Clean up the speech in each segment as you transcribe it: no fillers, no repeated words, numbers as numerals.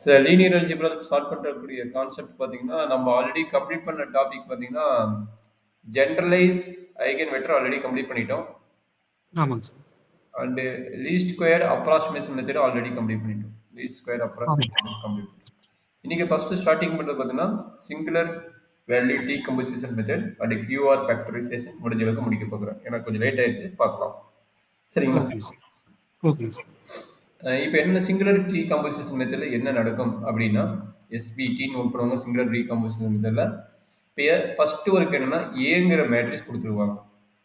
Sir linear algebra solve பண்றக்கூடிய concept பார்த்தீங்கன்னா, நம்ம ஆல்ரெடி கம்ப்ளீட் பண்ண டாபிக் பார்த்தீங்கன்னா, generalised eigen vector already complete பண்ணிட்டோம். ஆமாங்க sir. And least square approximation method already complete பண்ணிட்டோம். லீஸ்ட் ஸ்கொயர் அப்ராக்சிமேஷன் கம்ப்ளீட் பண்ணிட்டோம். இன்னைக்கு ஃபர்ஸ்ட் ஸ்டார்டிங் பண்றது பார்த்தீங்கன்னா, singular value decomposition method and QR factorisation முடிஞ்ச அளவுக்கு முடிக்க போகிறேன். எனக்கு கொஞ்சம் லேட் ஆயிடுச்சு, பார்க்கலாம். சரிங்களா? ஓகேங்க சார். ஓகேங்க சார். இப்போ என்ன சிங்குலர் டீகம்போசிஷன் மெத்தடில் என்ன நடக்கும் அப்படின்னா, எஸ்பிடின்னு ஒப்புறவங்க சிங்குலர் டீகம்போசிஷன் மெத்தடில் இப்போ ஃபர்ஸ்ட் ஒர்க் என்னன்னா ஏங்கிற மேட்ரிக்ஸ் கொடுத்துருவாங்க.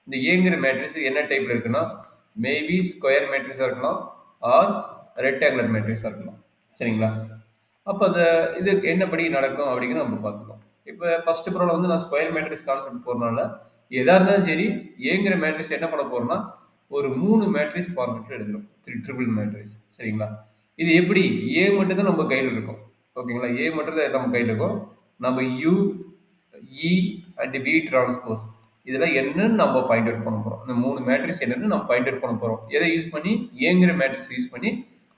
இந்த ஏங்கிற மேட்ரிக்ஸ் என்ன டைப்ல இருக்குன்னா, மேபி ஸ்கொயர் மேட்ரிக்ஸாக இருக்கலாம் ஆர் ரெக்டாங்குலர் மேட்ரிக்ஸாக இருக்கலாம். சரிங்களா? அப்போ அதை இது என்னப்படி நடக்கும் அப்படிங்கிறத நம்ம பார்த்துக்கலாம். இப்போ ஃபர்ஸ்ட் ப்ராப்ளம் வந்து நான் ஸ்கொயர் மேட்ரிக்ஸ் கான்செப்ட் போகிறனால எதாக இருந்தாலும் சரி ஏங்கிற மேட்ரிக்ஸ் என்ன பண்ண போறோம்னா ஒரு 3 மேட்ரிக்ஸ் ஃபார்மேட்டில் எழுதுறோம். Triple matrix. சரிங்களா? இது எப்படி ஏ மட்டும் தான் நம்ம கையில் இருக்கும். ஓகேங்களா? ஏ மட்டும் தான் நம்ம கையில் இருக்கும். நம்ம U E and V transpose இதெல்லாம் என்னன்னு நம்ம பாயிண்ட் அவுட் பண்ண போறோம். இந்த 3 மேட்ரிக்ஸ் என்னன்னு நம்ம பாயிண்ட் அவுட் பண்ண போறோம். எதை யூஸ் பண்ணி ஏங்கிற மேட்ரிக்ஸ் யூஸ் பண்ணி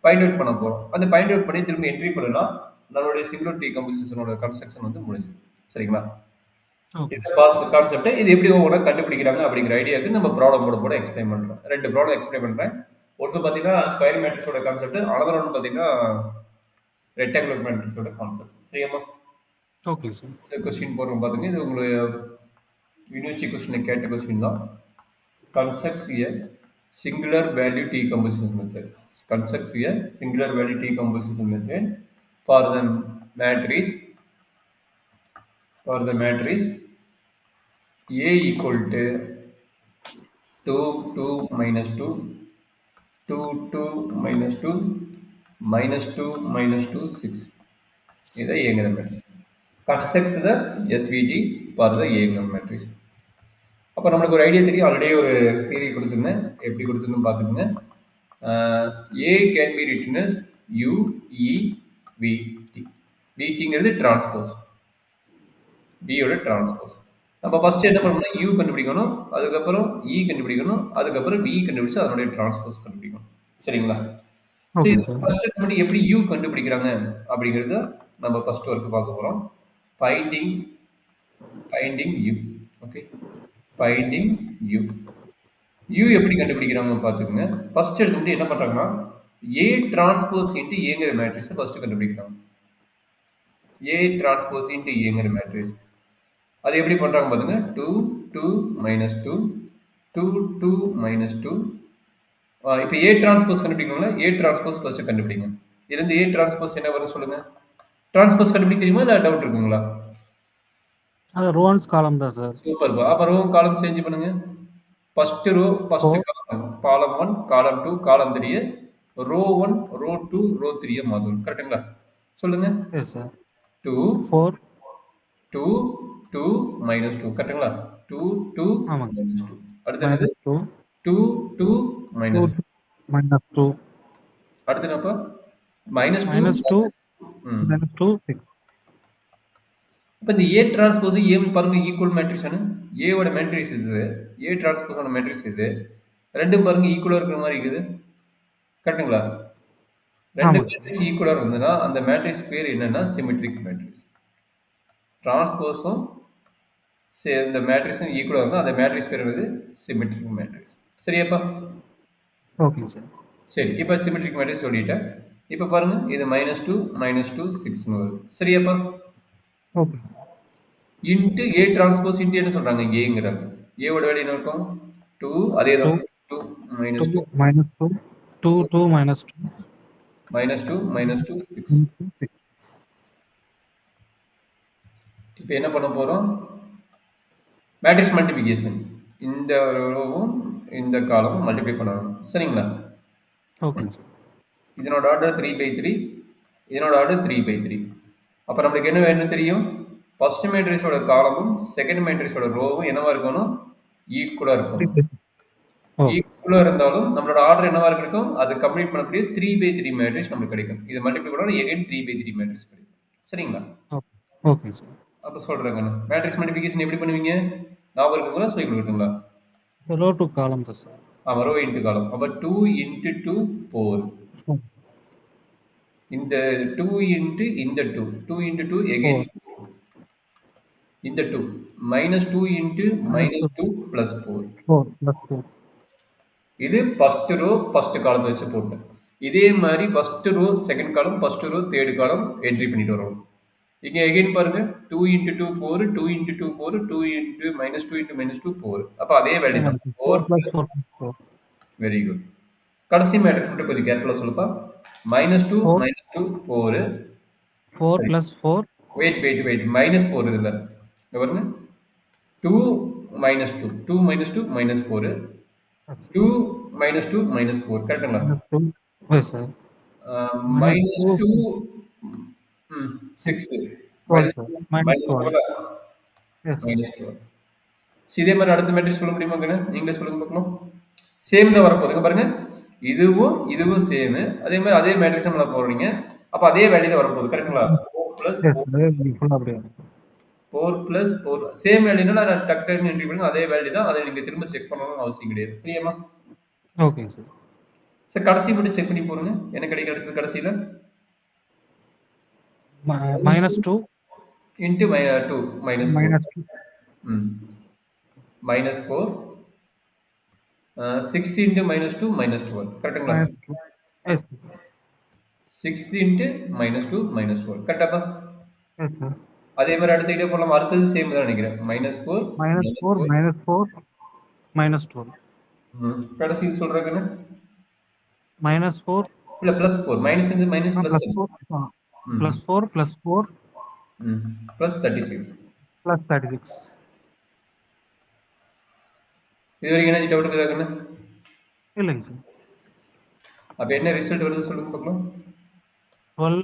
பாயிண்ட் அவுட் பண்ண போறோம். அந்த பாயிண்ட் அவுட் பண்ணி திரும்ப என்ட்ரி பண்ணலாம். நம்மளுடைய சிங்குலர் டீகம்போசிஷனோட கன்ஸ்ட்ரக்ஷன் வந்து முடிஞ்சு. சரிங்களா? கான்செப்ட் இது எப்படி ஒவ்வொன்றா கண்டுபிடிக்கிறாங்க அப்படிங்கிற ஐடியாவுக்கு நம்ம ப்ராப்ளம் போட எக்ஸ்பிளைன் பண்றோம். 2 ப்ராப்ளம் எக்ஸ்பிளைன் பண்றேன். ஒன்று பார்த்தீங்கன்னா ஸ்கொயர் மேட்ரிக்ஸோட கான்செப்ட், அனதர் ஒன்று பார்த்தீங்கன்னா ரெக்டாங்குலர் மேட்ரிக்ஸோட கான்செப்ட். சரியாமா? Okay sir. கொஸ்டின் போடுறோம் பாத்துங்க. இது உங்களுக்கு யூனிவர்சிட்டி கொஸ்டின் கேட்ட கொஸ்டின் தான். Constructs a singular value decomposition method. Constructs a singular value decomposition method for the matrix A equal to 2 2 minus 2 2 2 minus 2 minus 2 minus 2 6. This is the A matrix. Constructs the SVT for the A matrix. அப்போ நம்மளுக்கு ஒரு idea தெரியும். Already ஒரு theory கொடுத்துருந்தேன். எப்படி கொடுத்துருந்தோம் பார்த்துக்கோங்க. A can be written as U E V T. விடிங்கிறது டிரான்ஸ்போஸ், பியோட டிரான்ஸ்போஸ். நம்ம ஃபர்ஸ்ட் என்ன பண்ணணும்னா யூ கண்டுபிடிக்கணும், அதுக்கப்புறம் இ கண்டுபிடிக்கணும், அதுக்கப்புறம் வி கண்டுபிடிச்சு அதனுடைய டிரான்ஸ்போஸ் கண்டுபிடிக்கணும். சரிங்களா? சரி, ஃபர்ஸ்ட் பண்ணி எப்படி யூ கண்டுபிடிக்கிறாங்க அப்படிங்கிறத நம்ம ஃபர்ஸ்ட் ஒர்க் பார்க்க போகிறோம். Finding you. Okay, finding you. You எப்படி கண்டுபிடிக்கிறாங்க பார்த்துக்கோங்க. ஃபர்ஸ்ட் எடுத்து என்ன பண்ணுறாங்கன்னா ஏ டிரான்ஸ்போஸ் இன்ட்டு ஏங்கிற மேட்ரிக்ஸை ஃபர்ஸ்ட் கண்டுபிடிக்கிறாங்க. ஏ டிரான்ஸ்போஸ் இன்ட்டு ஏங்கிற மேட்ரிக்ஸ் அது எப்படி பண்ணுறாங்க பார்த்துங்க. 2 2 மைனஸ் 2 2 2 மைனஸ் 2. இப்போ ஏ டிரான்ஸ்போஸ் கண்டுபிடிக்கணும்னா ஏ டிரான்ஸ்போஸ் ஃபர்ஸ்ட் கண்டுபிடிங்க. இதுலேருந்து ஏ டிரான்ஸ்போஸ் என்ன வரும் சொல்லுங்க. டிரான்ஸ்போஸ் கண்டுபிடிக்க தெரியுமா இல்லை டவுட் இருக்குங்களா? அது ரோன்ஸ் காலம் தான் சார். சூப்பர். அப்ப ரோ காலம் சேஞ்ச் பண்ணுங்க. ஃபர்ஸ்ட் ரோ ஃபர்ஸ்ட் காலம், காலம் 1 காலம் 2 காலம் 3, ரோ 1 ரோ 2 ரோ 3 மாத்தணும். கரெக்ட்டுங்களா? சொல்லுங்க. Yes sir. 2 4 2 2 minus 2 கரெக்ட்டுங்களா? 2 2 minus 2. அடுத்து என்னது? 2 2 minus 2 minus 2. அடுத்து என்னப்பா? minus 2 minus 2 6. இப்போ இந்த ஏ டிரான்ஸ்போஸ் ஏ பாருங்க ஈக்குவல் மேட்ரிக்ஸ். ஏவோட மேட்ரிக்ஸ் இது, ஏ டிரான்ஸ்போஸோட மேட்ரிக்ஸ் இது. ரெண்டும் பாருங்க ஈக்குவலா இருக்கிற மாதிரி இருக்குது. கரெக்ட்டுங்களா? ரெண்டு மேட்ரிக்ஸ் ஈக்குவலா இருந்ததுன்னா அந்த மேட்ரிக்ஸ் பேர் என்னன்னா சிமெட்ரிக் மேட்ரிக்ஸ். டிரான்ஸ்போஸும் இந்த மேட்ரிக்ஸும் ஈக்குவலா இருந்தால் அந்த மேட்ரிக்ஸ் பேர் என்னது? Symmetric matrix. சரியாப்பா? Okay sir. சரி, இப்போ சிமெட்ரிக் மேட்ரிக்ஸ் சொல்லிட்டேன். இப்போ பாருங்க இது -2 -2 6 வருது. சரியாப்பா? Okay. Into A transpose into என்ன சொல்றாங்க? ஏங்கிறாங்க. ஏவோட வேல்யூ என்ன இருக்கும்? 2. அதே தான் 2 -2 2 2 2 -2 6. இப்போ என்ன பண்ண போறோம்? Matrix multiplication. இந்த ரோவும் இந்த காலமும் மல்டிப்ளை பண்ணணும். சரிங்களா? ஓகே. இதனோட ஆர்டர் 3/3, இதனோட ஆர்டர் 3/3. அப்போ நம்மளுக்கு என்ன வேணும் தெரியும்? ஃபர்ஸ்ட் மேட்ரிக்ஸோட காலமும் செகண்ட் மேட்ரிக்ஸோட ரோவும் என்னவா இருக்கணும்? ஈக்குவலா இருக்கும். ஈக்குவலா இருந்தாலும் நம்மளோட ஆர்டர் என்னவா இருக்கும்? அது கம்ப்ளீட் பண்ணக்கூடிய 3/3 மேட்ரிக்ஸ் நமக்கு கிடைக்கும். இது மல்டிப்ளை பண்ணா எகைன் 3/3 மேட்ரிக்ஸ் கிடைக்கும். சரிங்களா? Okay sir. அப்போ சொல்றேங்க, மேட்ரிக்ஸ் மல்டிப்ளிகேஷன் எப்படி பண்ணுவீங்க? ஞாபகம் இருக்குங்களா? சொல்லி கொடுக்கட்டுங்களா? ரோ டு காலம் தான் சார். ரோ இன்ட்டு காலம். அப்போ 2 × 2 4. இந்த 2 into இந்த 2 2 into 2 again 4. இந்த 2 -2 into -2 plus 4 4 plus 4. இது ஃபர்ஸ்ட் ரோ ஃபர்ஸ்ட் காலத்தை வச்சு போட்டேன். இதே மாதிரி first row second column first row third column entry பண்ணிட்டு வரணும். இங்க எகைன் பாருங்க 2 into 2 4 2 into 2 4 2 into -2 into -2 4 அப்ப அதே வேல்யூ தான் 4 4 plus 4 plus 4. Very good. கடைசி மேட்ரிக்ஸ் மட்டும் கொஞ்சம் கேர்ஃபுல்லா சொல்லுப்பா. -2 4 -2 4 4 plus 4. வெயிட் -4 இதுல இங்க பாருங்க 2 -2 2 -2 -4 2 -2 -4 கரெக்ட்டுங்களா? Minus 2. Yes, sir. Minus -2 2. 6 12, sir. Minus 12. -12 Yes, sir. -12 இதே மாதிரி அடுத்த மேட்ரிக்ஸ் சொல்ல முடியுமாங்க? நீங்களே சொல்லுங்க பார்க்கலாம். சேம் தான் வரப்போகுதுங்க பாருங்க. இதுவும் சேம். அதே மாதிரி அதே மேட்ரிக்ஸ் நம்ம போறீங்க. அப்ப அதே வேல்யூ தான் வரப்போகுது கரெக்ட்டுங்களா? 4 plus Yes, 4 sir. Full அப்படியே. 4 plus 4 சேம் வேல்யூனா நான் டக்குன்னு என்ட்ரி பண்ணுங்க அதே வேல்யூ தான். அதை நீங்க திரும்ப செக் பண்ணணும்னு அவசியம் கிடையாது. சரியாமா? Okay, sir. சார் கடைசி மட்டும் செக் பண்ணி போடுங்க. என்ன கிடைக்கும் அடுத்தது கடைசியில? Minus 2. Into 2 minus 4. Minus 2. Minus 4. 6 into -2 -12 கரெக்ட்டுங்களா? Minus 2. Yes, sir. 6 into -2 -12 கரெக்டாப்பா? Yes, sir. அதே மாதிரி அடுத்துக்கிட்டே போகலாம். அடுத்தது சேம் தான் நினைக்கிறேன். -4 Minus 4, minus 4, minus 12. கடைசி இது சொல்றாங்கன்னு Minus 4. இல்ல +4 minus into minus Plus +4 4. Plus 4, plus 4. +36 Plus 36. இது வரைக்கும் என்ன டவுட் இருக்குதாங்கன்னு? இல்லைங்க சார். அப்ப என்ன ரிசல்ட் வருது சொல்லுங்க பார்க்கலாம். 12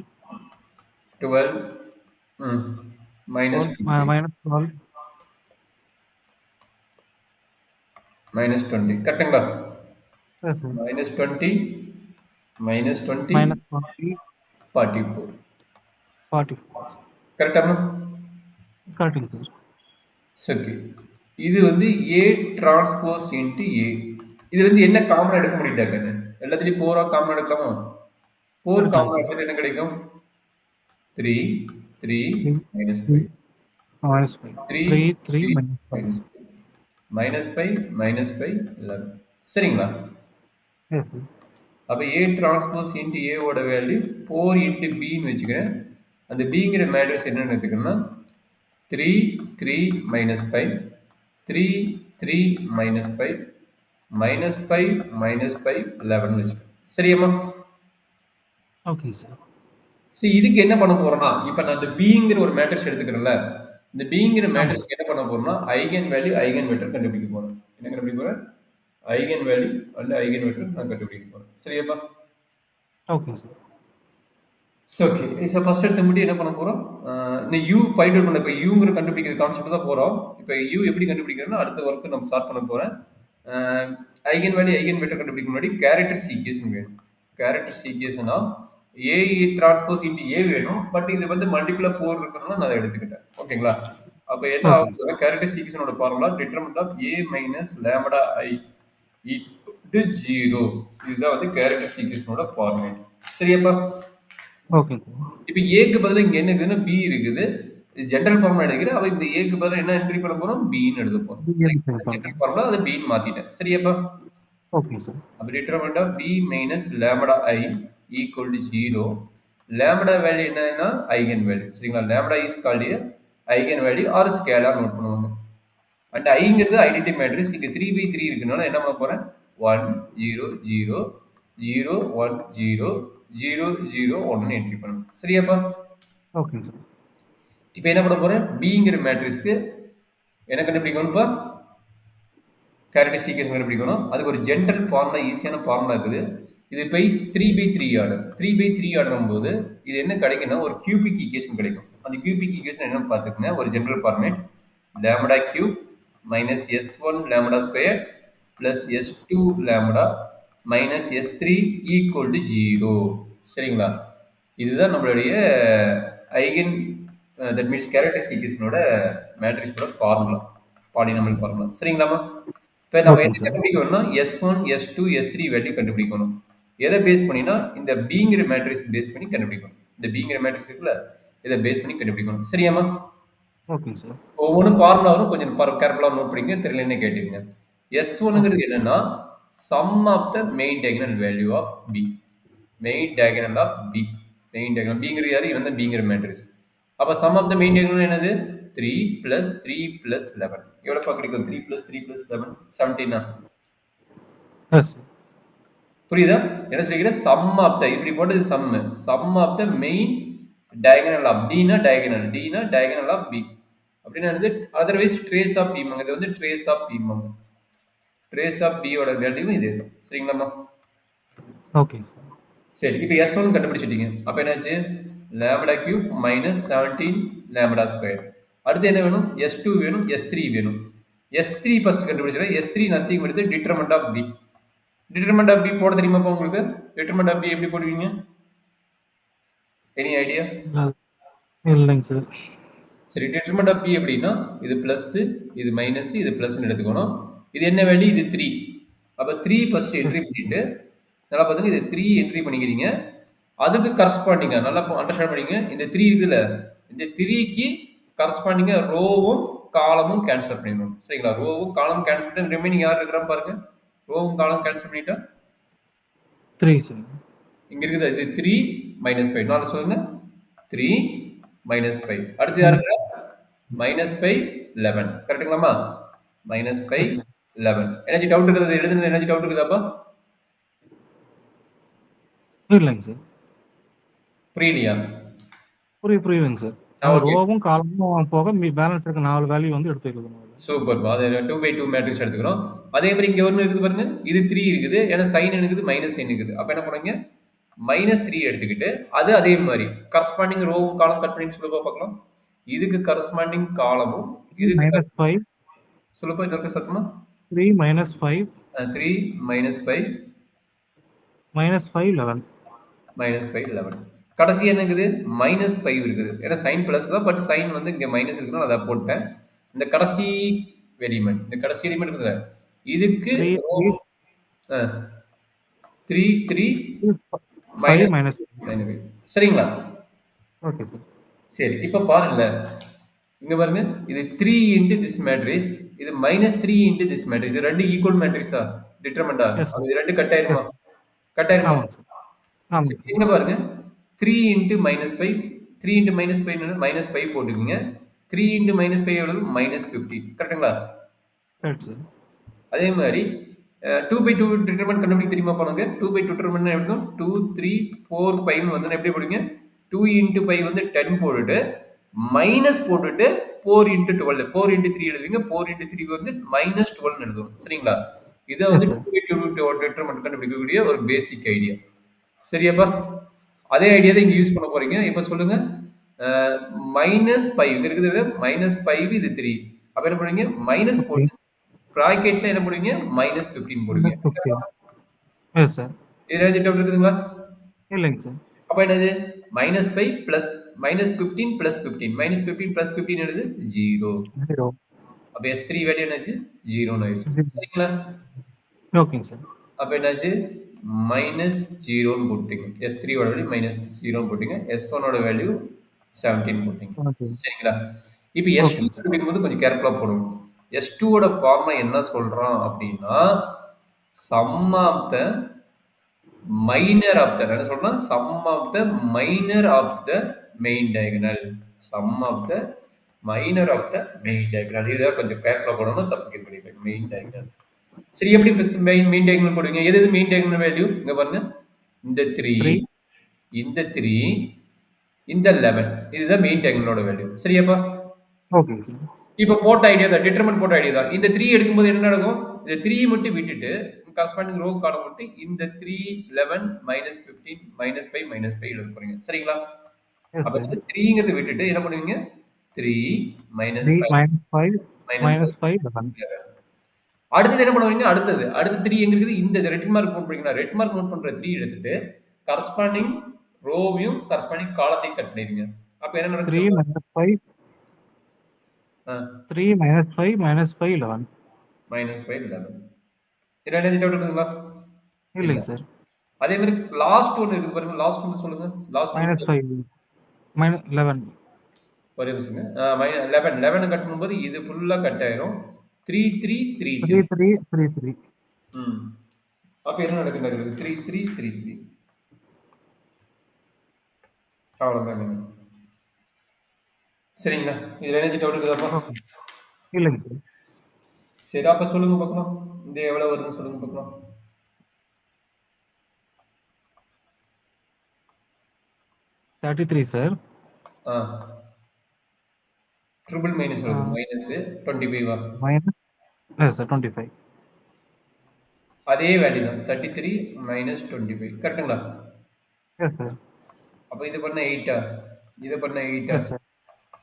minus 20 minus 12 minus 20 கரெக்ட்டுங்களா? yes, sir. minus 20 minus 20 minus 20 44 44. கரெக்டாமா? கரெக்டுங்க சார். சரி, இது வந்து A டிரான்ஸ்போஸ் இன்ட்டு A. இது வந்து என்ன காமன் எடுக்க முடியட்டாங்க? எல்லாத்துலயும் 4 காமன் எடுக்கலாமா? 4 காமன் எடுத்துட்டு என்ன கிடைக்கும்? 3 3 minus 5 minus 5 3 3 minus 5 minus 5 minus 5 11 சரிங்களா? yes, sir. அப்ப A டிரான்ஸ்போஸ் இன்ட்டு A ஓட வேல்யூ 4 இன்ட்டு B ன்னு வச்சுக்கிறேன். அந்த Bங்கிற மேட்ரிக்ஸ் என்னன்னு வச்சுக்கணும்னா 3 3 minus 5 3 3 minus 5 minus 5 minus 5 11 வச்சுக்கோங்க. சரியாம்மா? Okay sir. சரி, இதுக்கு என்ன பண்ண போறோம்னா இப்போ நான் இந்த Bங்கிற ஒரு மேட்ரிக்ஸ் எடுத்துக்கிறேன்ல, இந்த Bங்கிற மேட்ரிக்ஸ்க்கு என்ன பண்ண போறோம்னா ஐகன் வேல்யூ ஐகன் வெக்டர் கண்டுபிடிக்க போறேன். என்ன கண்டுபிடிக்க போறேன்? ஐகன் வேல்யூ அல்ல ஐகன் வெக்டர் நான் கண்டுபிடிக்க போறேன். சரியாப்பா? Okay sir. Okay, so first எடுத்து முடி என்ன பண்ண போறோம்? இந்த U ஃபைண்ட் அவுட் பண்ண இப்போ Uங்கிற கண்டுபிடிக்கிற கான்செப்ட் தான் போறோம். இப்போ U எப்படி கண்டுபிடிக்கிறதுனா அடுத்த ஒர்க் நம்ம ஸ்டார்ட் பண்ண போறேன். ஐகன் வேல்யூ ஐகன் வெக்டர் கண்டுபிடிக்க முன்னாடி கேரக்டர்ஸ் ஈக்குவேஷன் வேணும். கேரக்டர்ஸ் ஈக்குவேஷனா A டிரான்ஸ்போஸ் இன்டு A வேணும். பட் இது வந்து மல்டிபிளா 4 இருக்கிறதுனால நான் அதை எடுத்துக்கிட்டேன். ஓகேங்களா? அப்போ என்ன ஆகும் சொல்ற கேரக்டர்ஸ் ஈக்குவேஷனோட formula determinant of A minus lambda I equal 0. இதுதான் வந்து கேரக்டர்ஸ் ஈக்குவேஷனோட ஃபார்முலா. சரியாப்பா? Okay sir. இப்போ Aக்கு பதிலா இங்க என்ன இருக்குதுன்னா B இருக்குது. இது ஜெனரல் ஃபார்முலா எடுக்கிறேன். அப்ப இந்த Aக்கு பதிலா என்ன என்ட்ரி பண்ண போறோம்? B ன்னு எழுத போறோம். ஜெனரல் ஃபார்முலா அது B ன்னு மாத்திட்டேன். சரியாப்பா? Okay sir. அப்ப determinant of B minus lambda I equal to 0. Lambda value என்னன்னா ஐகன் வேல்யூ. சரிங்களா? Lambda is called a eigen value or scalar note பண்ணுவாங்க. அண்ட் ஐங்கிறது ஐடென்டிட்டி மேட்ரிக்ஸ். இங்க 3/3 இருக்குனால என்ன பண்ண போறேன்? 1 0 0 0 1 0 0 0 1 என்ட்ரி பண்ணணும். சரியாப்பா? Okay sir. இப்போ என்ன பண்ண போறேன்? Bங்கிற மேட்ரிக்ஸ்க்கு என்ன கண்டுபிடிக்கணும்ப்பா? கேரக்டரிஸ்டிக் ஈக்குவேஷன் கண்டுபிடிக்கணும். அதுக்கு ஒரு ஜெனரல் ஃபார்முலா, ஈஸியான ஃபார்முலா இருக்குது. இது போய் 3/3 ஆர்டர். 3/3 ஆர்டரும் போது இது என்ன கிடைக்குன்னா ஒரு கியூபிக் ஈக்குவேஷன் கிடைக்கும். அந்த கியூபிக் ஈக்குவேஷன் என்னன்னு பார்த்துக்கங்க. ஒரு general format lambda cube minus S1 lambda square plus S2 lambda minus S3 equal to 0. சரிங்களா? இதுதான் நம்மளுடைய ஐகன் தட் மீன்ஸ் கேரக்டரிஸ்டிக் ஈக்குவேஷனோட மேட்ரிக்ஸோட ஃபார்முலா, பாலினாமியல் ஃபார்முலா. சரிங்களாமா? இப்போ நம்ம என்ன கண்டுபிடிக்கணும்னா S1 S2 S3 வேல்யூ கண்டுபிடிக்கணும். எதை பேஸ் பண்ணினா இந்த பிங்கிற மேட்ரிக்ஸ் பேஸ் பண்ணி கண்டுபிடிக்கணும். இந்த பிங்கிற மேட்ரிக்ஸ் இருக்குல்ல, இதை பேஸ் பண்ணி கண்டுபிடிக்கணும். சரியாம்மா? ஓகேங்க சார். ஒவ்வொன்றும் ஃபார்முலா வரும். கொஞ்சம் கேர்ஃபுல்லாக நோட் பண்ணிங்க. தெரியலன்னு கேட்டுக்கங்க. S1ங்கிறது என்னன்னா sum of the main diagonal value of B. Main diagonal of B. Main diagonal பிங்கிறது யாரு? இவன் தான் பிங்கிற மேட்ரிக்ஸ். அப்ப sum of the main diagonal என்னது? 3 plus 3 plus 11. எவ்வளவு கிடைக்கும்? 3 plus 3 plus 11 17 ஆ? Yes sir. புரியுதா? என்ன சொல்லிக்கிறேன்? சம் ஆஃப் த இப்படி போட்டது sum of the main diagonal of டினா டயகனல் ஆஃப் பி அப்படின்னா என்னது? Otherwise trace of B. இது வந்து trace of B. Trace of B ஓட வேல்யூ இது. சரிங்களாம்மா? Okay sir. சரி, இப்போ S1 கண்டுபிடிச்சிட்டீங்க. அப்ப என்னாச்சு? Lambda cube minus 17 lambda square. அடுத்து என்ன வேணும்? S2 வேணும், S3 வேணும். S3 ஃபர்ஸ்ட் கண்டுபிடிச்சிடறேன். S3 நத்திங் எடுத்து determinant of B. Determinant of B போட தெரியுமாப்பா உங்களுக்கு? டிட்டர்மெண்ட் ஆஃப் பி எப்படி போடுவீங்க? Any idea? இல்லைங்க சார். சரி, டிட்டர்மெண்ட் ஆஃப் பி எப்படின்னா இது பிளஸ், இது மைனஸ், இது பிளஸ்ன்னு எடுத்துக்கணும். இது என்ன வேல்யூ? இது 3. அப்ப 3 ஃபர்ஸ்ட் என்ட்ரி பண்ணிட்டு நல்லா பாத்துங்க, இது 3 என்ட்ரி பண்ணிக்கிறீங்க. அதுக்கு கரஸ்பாண்டிங்கா நல்லா அண்டர்ஸ்டாண்ட் பண்ணிங்க. இந்த 3 இருக்குல்ல, இந்த 3க்கு கரஸ்பாண்டிங்கா ரோவும் காலமும் கேன்சல் பண்ணிடணும். சரிங்களா? ரோவும் காலமும் கேன்சல் பண்ணிட்டு ரிமைனிங் யார் இருக்கிறான்னு பாருங்க. ரோவும் காலம் கேன்சல் பண்ணிட்டா 3 சார். இங்க இருக்குது இது 3 மைனஸ் 5. நாலு சொல்லுங்க. 3 மைனஸ் 5. அடுத்து யாரு? மைனஸ் 5 11. கரெக்ட்டுங்களாமா? மைனஸ் 5 11. எனர்ஜி டவுட் இருக்குது? எழுதுனது எனர்ஜி டவுட் இருக்குதாப்பா? இல்லைங்க சார். புரியலையா? புரியுதுங்க சார். ரோவும் காலமும் போக பேலன்ஸ் இருக்க 4 வேல்யூ வந்து எடுத்து எழுதணும். சூப்பர். அது 2/2 மேட்ரிக்ஸ் எடுத்துக்கிறோம். அதே மாதிரி இங்க ஒன்று இருக்குது பாருங்க. இது 3 இருக்குது. ஏன்னா சைன் இருக்குது, மைனஸ் சைன் இருக்குது. அப்ப என்ன பண்ணுங்க? மைனஸ் 3 எடுத்துக்கிட்டு அது அதே மாதிரி கரஸ்பாண்டிங் ரோவும் காலம் கட் பண்ணி சொல்லுப்பா பார்க்கலாம். இதுக்கு கரஸ்பாண்டிங் காலமும் இதுக்கு -5 சொல்லுப்பா இன்னொரு சத்தமா. 3 minus 5 3 minus 5 minus 5 11 minus 5 11. கடைசி என்ன இருக்குது? மைனஸ் 5 இருக்குது. ஏன்னா சைன் பிளஸ் தான், பட் சைன் வந்து இங்க மைனஸ் இருக்குன்னு அதை போட்டேன். இந்த கடைசி எலிமெண்ட் இருக்குதுல்ல, இதுக்கு 3 3 மைனஸ். சரிங்களா? Okay sir. சரி, இப்ப பாருங்க. இங்க பாருங்க, இது 3 into this matrix, இது minus 3 into this matrix. இது ரெண்டு ஈக்குவல் மேட்ரிக்ஸா? டிட்டர்மெண்டா? அது ரெண்டு கட் ஆயிருமா? கட் ஆயிருமா? இங்க பாருங்க, 3 into minus 5. 3 into minus 5 என்ன? minus 5 போட்டுக்கீங்க. 3 into minus 5 எவ்வளவு? minus 15. கரெக்ட்டுங்களா? Correct sir. அதே மாதிரி 2/2 டிட்டர்மெண்ட் கண்டுபிடிக்க தெரியுமா பாருங்க? 2/2 டிட்டர்மெண்ட் எப்படி? 2 3 4 5 வந்து எப்படி போடுங்க? 2 into 5 வந்து 10 போட்டுட்டு மைனஸ் போட்டுட்டு 4 into 12 4 into 3 எழுதுவீங்க. 4 into 3 வந்து மைனஸ் 12 எழுதுவோம். சரிங்களா? இதை வந்து 2/2 டிட்டர்மெண்ட் கண்டுபிடிக்கக்கூடிய ஒரு பேசிக் ஐடியா. சரியாப்பா? அதே ஐடியா தான் இங்க யூஸ் பண்ண போறீங்க. இப்ப சொல்லுங்க, மைனஸ் 5 இருக்குது, மைனஸ் 5 இது 3. அப்ப என்ன பண்ணுவீங்க? மைனஸ் போட்டு பிராக்கெட்ல என்ன பண்ணுவீங்க? minus 15 போடுவீங்க. Yes sir. இதுல ஏதாவது டவுட் இருக்குதுங்களா? இல்லைங்க சார். அப்ப என்னது? minus 5 plus minus 15 plus 15 minus 15 plus 15 என்னது? 0. அப்ப S3 வேல்யூ என்னாச்சு? 0 ஆயிடுச்சு. சரிங்களா? ஓகேங்க சார். அப்ப என்னாச்சு? minus 0 போட்டீங்க. S3 ஓட வேல்யூ minus 0 போட்டீங்க. S1 ஓட வேல்யூ 17 போட்டீங்க. சரிங்களா? இப்ப S2 கண்டுபிடிக்கும்போது கொஞ்சம் கேர்ஃபுல்லா போடணும். S2 ஓட ஃபார்முலா என்ன சொல்றான் அப்படின்னா sum of the minor of the என்ன சொல்றான்? Sum of the minor of the main diagonal. Sum of the minor of the main diagonal. இதை கொஞ்சம் கேர்ஃபுல்லா போடணும். தப்பு பண்ணிடுவேன். Main diagonal. சரி, எப்படி மெயின் டயகனல் போடுவீங்க? எது மெயின் டயகனல் வேல்யூ? இங்க பாருங்க, இந்த 3 இந்த 3 இந்த 11 இதுதான் மெயின் டயகனலோட வேல்யூ. சரியாப்பா? Okay sir. இப்போ போட்ட ஐடியா தான், டிட்டர்மெண்ட் போட்ட ஐடியா தான். இந்த 3 எடுக்கும்போது என்ன நடக்கும்? இந்த 3 மட்டும் விட்டுட்டு கரஸ்பாண்டிங் ரோ காலம் மட்டும் இந்த 3 11 minus 15 minus 5 minus 5 எழுத போறீங்க. சரிங்களா? அப்ப இந்த 3ங்கிறத விட்டுட்டு என்ன பண்ணுவீங்க? 3 minus 5 minus 5 11. அடுத்தது என்ன பண்ணுவீங்க? அடுத்து 3 எங்க இருக்குது? இந்த ரெட் மார்க் நோட் பண்ணீங்கன்னா ரெட் மார்க் நோட் பண்ற 3 எடுத்துட்டு கரஸ்பாண்டிங் ரோவையும் கரஸ்பாண்டிங் காலத்தையும் கட் பண்ணிடுங்க. அப்ப என்ன நடக்கும்? 3 minus 5 3 minus 5 minus 5 11 minus 5 11. இது என்ன டவுட் இருக்குங்களா? இல்லைங்க சார். அதே மாதிரி லாஸ்ட் ஒன்று இருக்குது பாருங்க, லாஸ்ட் ஒன்று சொல்லுங்க. லாஸ்ட் -5 -11 ஒரே நிமிஷங்க. 11 கட் பண்ணும்போது இது ஃபுல்லா கட் ஆயிரும். 3333. 3333. அப்ப என்ன நடக்குது? 3333. அவ்வளவுதாங்க. சரிங்களா? இதுல எனர்ஜி டவுட் இருக்குதாப்பா? இல்லைங்க சார். சரி, அப்ப சொல்லுங்க பார்க்கலாம். இது எவ்வளவு வருதுன்னு சொல்லுங்க பார்க்கலாம். 33 சார். ட்ரிபிள் மைனஸ் வருது. Minus 25 minus sir 25. அதே வேல்யூ தான். 33 மைனஸ் 25. கரெக்டுங்களா? Yes sir. அப்ப இது பண்ண 8 இது பண்ண 8 எஸ் சார்.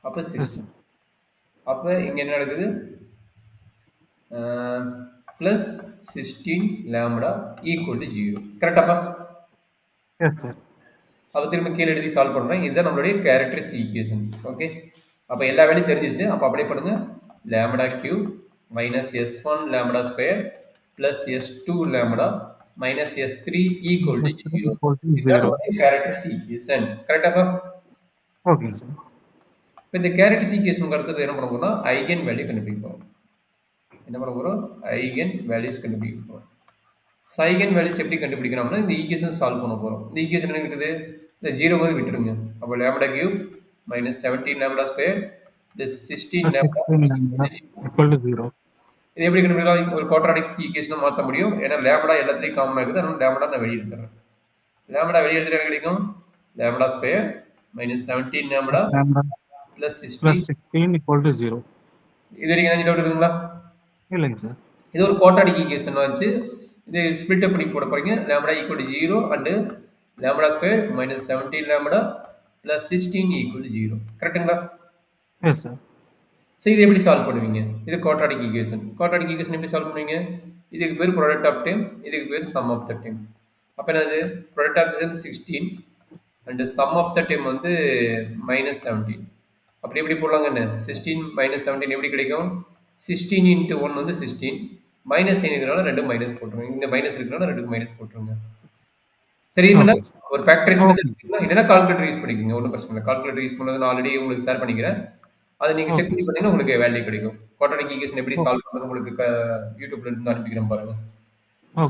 அப்ப 16. அப்ப இங்க என்ன நடக்குது? Plus 16 lambda equal to 0. கரெக்டாப்பா? Yes sir. அப்ப திரும்ப கீழே எழுதி சால்வ் பண்றேன். இதுதான் நம்மளுடைய கேரக்டரிஸ்டிக் ஈக்குவேஷன். ஓகே, அப்ப எல்லா வேலையும் தெரிஞ்சிச்சு. அப்ப அப்ளை பண்ணுங்க. Lambda cube minus s1 lambda square plus s2 lambda minus s3 equal to 0. இதுதான் நம்மளுடைய கேரக்டரிஸ்டிக் ஈக்குவேஷன். கரெக்டாப்பா? Okay sir. இப்போ இந்த கேரக்டரிஸ்டிக் ஈக்குவேஷன் அடுத்தது என்ன பண்ண போறோம்னா ஐகன் வேல்யூ கண்டுபிடிக்க போறோம். என்ன பண்ண போறோம்? ஐகன் வேல்யூஸ் கண்டுபிடிக்க போறோம். ஐகன் வேல்யூஸ் எப்படி கண்டுபிடிக்கணும்னா இந்த ஈக்குவேஷன் சால்வ் பண்ண போறோம். இந்த ஈக்குவேஷன் என்ன இருக்குது? இந்த 0 போது விட்டுருங்க. அப்போ lambda cube minus 17 lambda square plus 16 lambda equal to 0. இது எப்படி கண்டுபிடிக்கலாம்? ஒரு குவாட்ராடிக் ஈக்குவேஷனை மாற்ற முடியும். ஏன்னா லாம்டா எல்லாத்துலேயும் காமனாக இருக்குது. அதனால லாம்டா நான் வெளியே எடுத்துறேன். லாம்டா வெளியே எடுத்துட்டு என்ன கிடைக்கும்? Lambda square minus 17 lambda plus 16 equal to 0. இது வரைக்கும் என்ன டவுட் இருக்குங்களா? இல்லைங்க சார். இது ஒரு குவாட்ராடிக் ஈக்குவேஷன் வச்சு இது ஸ்ப்ளிட் அப் பண்ணி போட போறீங்க. Lambda equal to 0 and lambda square minus 17 lambda plus 16 equal to 0. கரெக்டுங்களா? Yes sir. ஸோ இது எப்படி சால்வ் பண்ணுவீங்க? இது குவாட்ராடிக் ஈக்குவேஷன். குவாட்ராடிக் ஈக்குவேஷன் எப்படி சால்வ் பண்ணுவீங்க? இதுக்கு பேர் ப்ராடக்ட் ஆஃப் டைம், இதுக்கு பேர் சம் ஆஃப் த டைம். அப்போ என்னது? Product of time 16 and sum of the time வந்து மைனஸ் 17. அப்படி எப்படி போடலாங்கன்னு? 16 மைனஸ் 17 எப்படி கிடைக்கும்? 16 இன்ட்டு 1 வந்து 16 மைனஸ் இருக்கிறனால 2 மைனஸ் போட்டுருங்க. இங்கே மைனஸ் இருக்கிறனால 2 மைனஸ் போட்டுருங்க. தெரியுதுங்களா? ஒரு ஃபேக்டரைஸ் மெத்தட் இல்லைன்னா கால்குலேட்டர் யூஸ் பண்ணிக்கோங்க. ஒன்றும் பிரச்சனை இல்லை. கால்குலேட்டர் யூஸ் பண்ணது நான் ஆல்ரெடி உங்களுக்கு ஷேர் பண்ணிக்கிறேன். அதை நீங்கள் செக் பண்ணி பார்த்தீங்கன்னா உங்களுக்கு வேல்யூ கிடைக்கும். குவாட்ராடிக் ஈக்குவேஷன் எப்படி சால்வ் பண்ணுறது உங்களுக்கு யூடியூப்ல இருந்து அனுப்பிக்கிறேன் பாருங்க.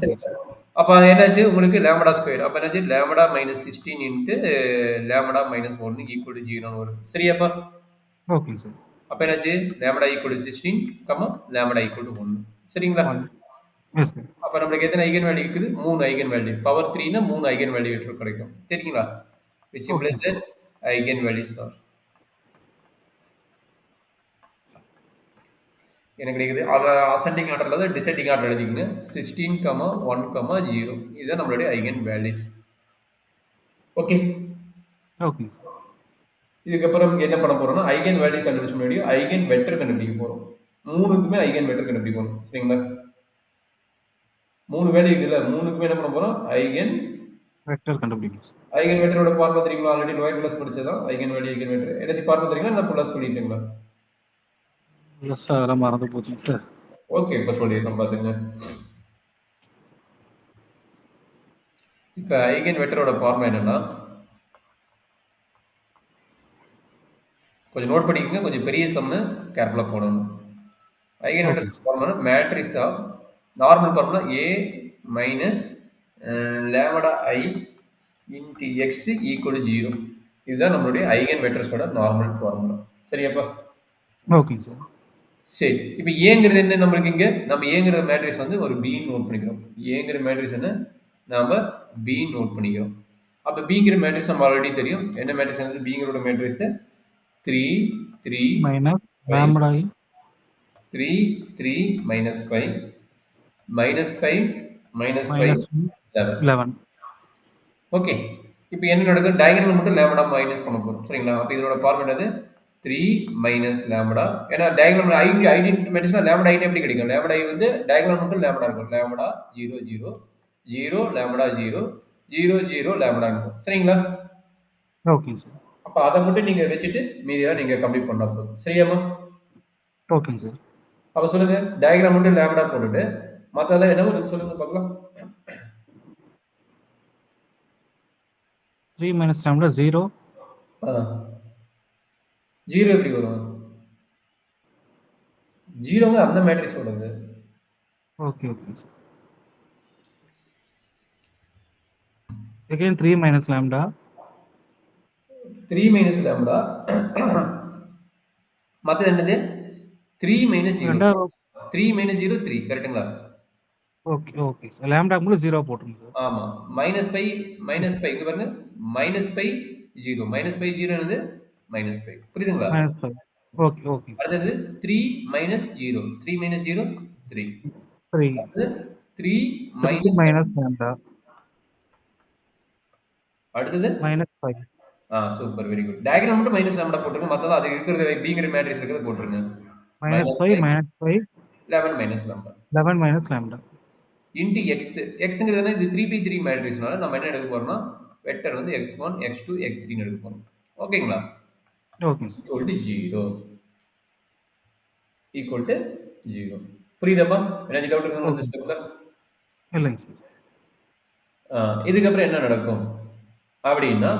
சரி, அப்போ என்னாச்சு உங்களுக்கு? Lambda square. அப்போ என்னாச்சு? Lambda minus 16 into lambda minus 1 equal to 0 வரும். சரியாப்பா? Okay sir. அப்போ என்னாச்சு? Lambda equal to 16 lambda equal to 1. சரிங்களா? அப்போ நம்மளுக்கு எத்தனை ஐகன் வேல்யூ இருக்குது? 3 ஐகன் வேல்யூ. பவர் 3னா 3 ஐகன் வேல்யூ கிடைக்கும். சரிங்களா? which implies that eigen values are என்ன கிடைக்குது? அசெண்டிங் ஆர்டர்ல தான் டிசெண்டிங் ஆர்டர் எழுதிக்கங்க. 16, 1, 0 இதுதான் நம்மளுடைய ஐகன் வேல்யூஸ். Okay okay. இதுக்கப்புறம் என்ன பண்ண போறோம்னா ஐகன் வேல்யூ கண்டுபிடிச்ச முன்னாடி ஐகன் வெக்டர் கண்டுபிடிக்க போறோம். மூணுக்குமே ஐகன் வெக்டர் கண்டுபிடிக்கணும். சரிங்களா? 3 வேல்யூ இருக்குல்ல, மூணுக்குமே என்ன பண்ண போறோம்? ஐகன் வெக்டர் கண்டுபிடிக்கணும். ஐகன் வெக்டரோட ஃபார்முலா தெரியுங்களா? ஆல்ரெடி லோயர் கிளாஸ் படிச்சதான் ஐகன் வேல்யூ ஐகன் வெக்டர். ஏதாச்சும் ஃபார்முலா தெரியுங்களா? நான் ஃபுல்லா சொல்லிட்டீங்களா? அதெல்லாம் மறந்து போச்சுங்க சார். ஓகே, இப்போ சொல்லிடுறேன் பாத்துங்க. இப்போ ஐகன் வெக்டரோட ஃபார்முலா என்னன்னா, கொஞ்சம் நோட் பண்ணிக்கோங்க. கொஞ்சம் பெரிய சம்மு கேர்ஃபுல்லாக போடணும். Eigen vector formula matrix of normal formula A minus lambda I into x equal to 0. இதுதான் நம்மளுடைய ஐகன் வெக்டர்ஸோட நார்மல் ஃபார்முலா. சரியாப்பா? Okay sir. சரி, இப்போ ஏங்கிறது என்ன நம்மளுக்கு? இங்கே நம்ம ஏங்கிற மேட்ரிக்ஸ் வந்து ஒரு பி நோட் பண்ணிக்கிறோம். ஏங்கிற மேட்ரிக்ஸ் என்ன? நாம் பி நோட் பண்ணிக்கிறோம். அப்போ பிங்கிற மேட்ரிக்ஸ் நம்ம ஆல்ரெடி தெரியும். என்ன மேட்ரிக்ஸ் வந்து பிங்கிறோட matrix? 3 3 minus lambda I 3 3 minus 5 minus 5 minus 5 11. Okay, இப்போ என்ன நடக்குது? டயகனல் மட்டும் லாம்டா மைனஸ் பண்ண போகிறோம். சரிங்களா? அப்போ இதோட ஃபார்முலா என்னது? 3 மைனஸ் லாம்டா. ஏன்னா டயகனல் ஐடென்டி மேட்ரிக்ஸ்னா லாம்டா ஐடி எப்படி கிடைக்கும்? லாம்டா ஐ வந்து டயகனல் மட்டும் லாம்டா இருக்கும். லாம்டா 0 0 0 லாம்டா 0 0 0 லாம்டா இருக்கும். சரிங்களா? Okay sir. அப்போ அதை மட்டும் நீங்கள் வச்சுட்டு மீதியெல்லாம் நீங்கள் கம்ப்ளீட் பண்ணா போதும். சரியாம்மா? ஓகேங்க சார். அப்போ சொல்லுங்க, டயக்ராம் மட்டும் லாம்டா போட்டுட்டு மற்றதெல்லாம் என்ன வருது சொல்லுங்க பார்க்கலாம். 3 minus lambda 0. 0 எப்படி வரும்? 0 அந்த மேட்ரிக்ஸ் ஓடுது. Okay. Again 3 minus lambda. 3 minus lambda. மற்றது என்னது? 3 minus 0. 3 minus 0 3 கரெக்ட்டுங்களா? Okay sir. லாம்டா கூட 0 போட்டுருங்க சார். ஆமா. -π இங்க பாருங்க. -π 0. -π 0 என்னது? -π. புரியுதுங்களா? -5. ஓகே. அடுத்தது 3 minus 0. 3 minus 0 3. 3. அடுத்து 3 minus lambda. அடுத்தது -5. Super, very good. டயக்ராம் மட்டும் மைனஸ் லாம்டா போட்டுருங்க. மத்தது அது இருக்கிறது பிங்கிற மேட்ரிக்ஸ் இருக்கிறது போட்டுருங்க. -5 11 minus lambda. 11 minus lambda. Into x. எக்ஸ்ங்கிறது இது 3x3 மேட்ரிக்ஸ்னால நம்ம என்ன எடுக்க போறோம்னா வெக்டர் வந்து x1, x2, x3 ன்னு எடுக்க போறோம். ஓகேங்களா? ஓகே. equal to 0. புரியுதாப்பா? என்ன டவுட் இருக்குங்க இந்த ஸ்டெப்ல? இல்லைங்க சார். இதுக்கு அப்புறம் என்ன நடக்கும் அப்படின்னா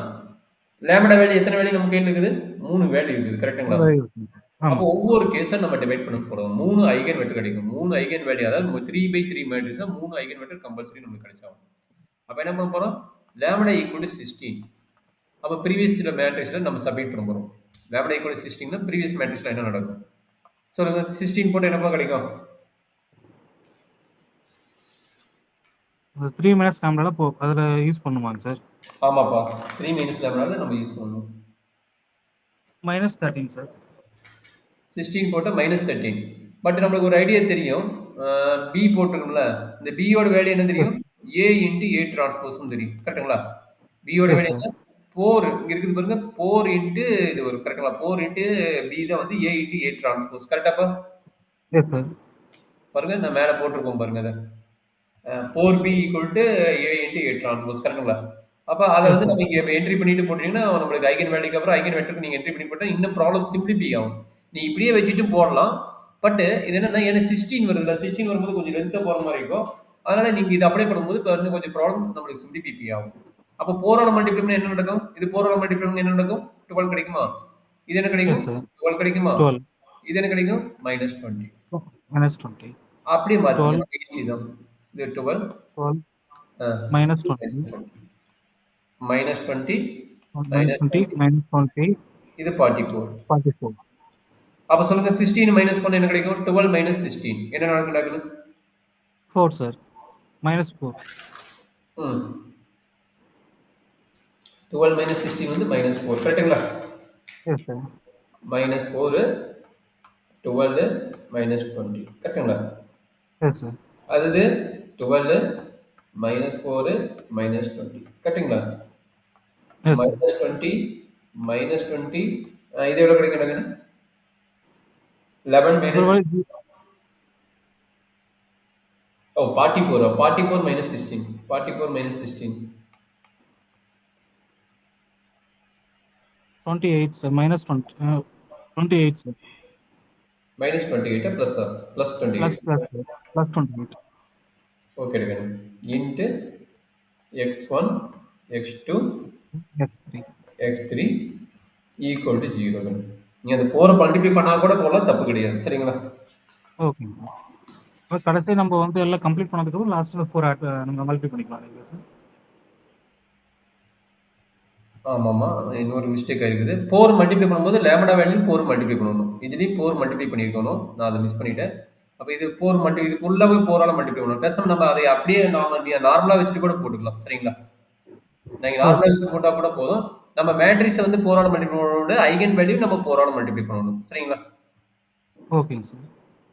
லாம்டா வேல்யூ எத்தனை வேல்யூ நமக்கு என்ன இருக்குது? 3 வேல்யூ இருக்குது. கரெக்ட்டுங்களா? அப்போ ஒவ்வொரு கேஸா நம்ம டிவைட் பண்ண போறோம். 3 ஐகன் வெக்டர் கிடைக்கும். 3 ஐகன் வேல்யூ, அதாவது 3/3 மேட்ரிக்ஸ்ல 3 ஐகன் வெக்டர் கம்பல்சரி நமக்கு கிடைச்சாகும். அப்ப என்ன பண்ண போறோம்? Lambda equal to 16. அப்ப ப்ரீவியஸ் மேட்ரிக்ஸ்ல நம்ம சப்மிட் பண்ண போறோம். லாம்டா ஈக்குவல் டு 16 னா ப்ரீவியஸ் மேட்ரிக்ஸ்ல என்ன நடக்கும் சொல்லுங்க. 16 போட்டு என்னப்பா கிடைக்கும்? 3 minus lambda அதுல யூஸ் பண்ணுவாங்க சார். ஆமாப்பா, 3 minus lambda நம்ம யூஸ் பண்ணனும். -13 சார். 16 போட்டா -13. பட் நமக்கு ஒரு ஐடியா தெரியும். b போட்டுருக்கோம்ல, இந்த b யோட வேல்யூ என்ன தெரியும்? a into a transpose ன்னு தெரியும். கரெக்ட்டுங்களா? b யோட வேல்யூ என்ன? 4 இங்க இருக்குது பாருங்க. 4 into இது வரும். கரெக்ட்டுங்களா? 4 into b தான் வந்து a into a transpose. கரெக்ட்டாப்பா? Yes sir. பாருங்க, நான் மேல போட்டுருக்கோம் பாருங்க அத. 4b equal to a into a transpose. கரெக்ட்டுங்களா? அப்ப அத வந்து நம்ம இங்க என்ட்ரி பண்ணிட்டு போட்டீங்கன்னா உங்களுக்கு ஐகன் வேல்யூக்கு அப்புறம் ஐகன் வெக்டருக்கு நீங்க என்ட்ரி பண்ணி போட்டா இன்னும் ப்ராப்ளம் சிம்பிளிஃபை ஆகும். நீ இப்படியே வச்சுட்டு போடலாம். பட் இது என்னன்னா எனக்கு 16 வருதுல, 16 வரும்போது கொஞ்சம் லென்த்தா போற மாதிரி இருக்கும். அதனால நீங்க இதை அப்ளை பண்ணும்போது இப்போ வந்து கொஞ்சம் ப்ராப்ளம் நம்மளுக்கு சிம்பிளிஃபை ஆகும். அப்போ 4 ஆல மல்டிப்ளை பண்ணா என்ன நடக்கும்? இது 4 ஆல மல்டிப்ளை பண்ணா என்ன நடக்கும்? 12 கிடைக்குமா? இது என்ன கிடைக்கும்? 12 கிடைக்குமா? இது என்ன கிடைக்கும்? -20. அப்படியே மாத்திங்க. ஈஸி தான். இது 12 -20 இது 44. அப்ப சொல்லுங்க, 16 மைனஸ் பண்ண என்ன கிடைக்கும்? 12 minus 16 என்ன நடக்கும்? 4 சார். -4. 12 minus 16 வந்து -4. கரெக்ட்டுங்களா? Yes sir. -4 12 -20. கரெக்ட்டுங்களா? Yes sir. அது 12 -4 -20. கரெக்ட்டுங்களா? -20 -20 இது எவ்வளவு கிடைக்கும்? 11 minus 44 minus 16. 44 minus 16 28 sir. -28 sir. -28 plus 28 plus 28. Okay, into x1 x2 x3 equal to 0. நீங்க அந்த 4 மல்டிப்ளை பண்ணா கூட போலாம், தப்பு கிடையாது. சரிங்களா? ஓகே. இப்போ கடைசி நம்ம வந்து எல்லாம் கம்ப்ளீட் பண்ணதுக்கு அப்புறம் லாஸ்ட்ல 4 நம்ம மல்டிப்ளை பண்ணிக்கலாம் இல்லையா சார்? ஆமாமா, இன்னொரு மிஸ்டேக் ஆயிருக்குது. 4 மல்டிப்ளை பண்ணும்போது லாம்டா வேல்யூ 4 மல்டிப்ளை பண்ணணும். இதுலயும் 4 மல்டிப்ளை பண்ணிருக்கணும். நான் அதை மிஸ் பண்ணிட்டேன். அப்ப இது 4 மல்டிப்ளை, இது ஃபுல்லாவே 4 ஆல மல்டிப்ளை பண்ணணும். பேசாம நம்ம அதை அப்படியே நார்மலா வச்சுட்டு கூட போட்டுக்கலாம். சரிங்களா? நீங்க நார்மலா வச்சு போட்டா கூட போதும். நம்ம மேட்ரிக்ஸ் வந்து 4 ஆல மல்டிப்ளை பண்ணனோட ஐகன் வேல்யூ நம்ம 4 ஆல மல்டிப்ளை பண்ணணும். சரிங்களா? ஓகேங்க சார்.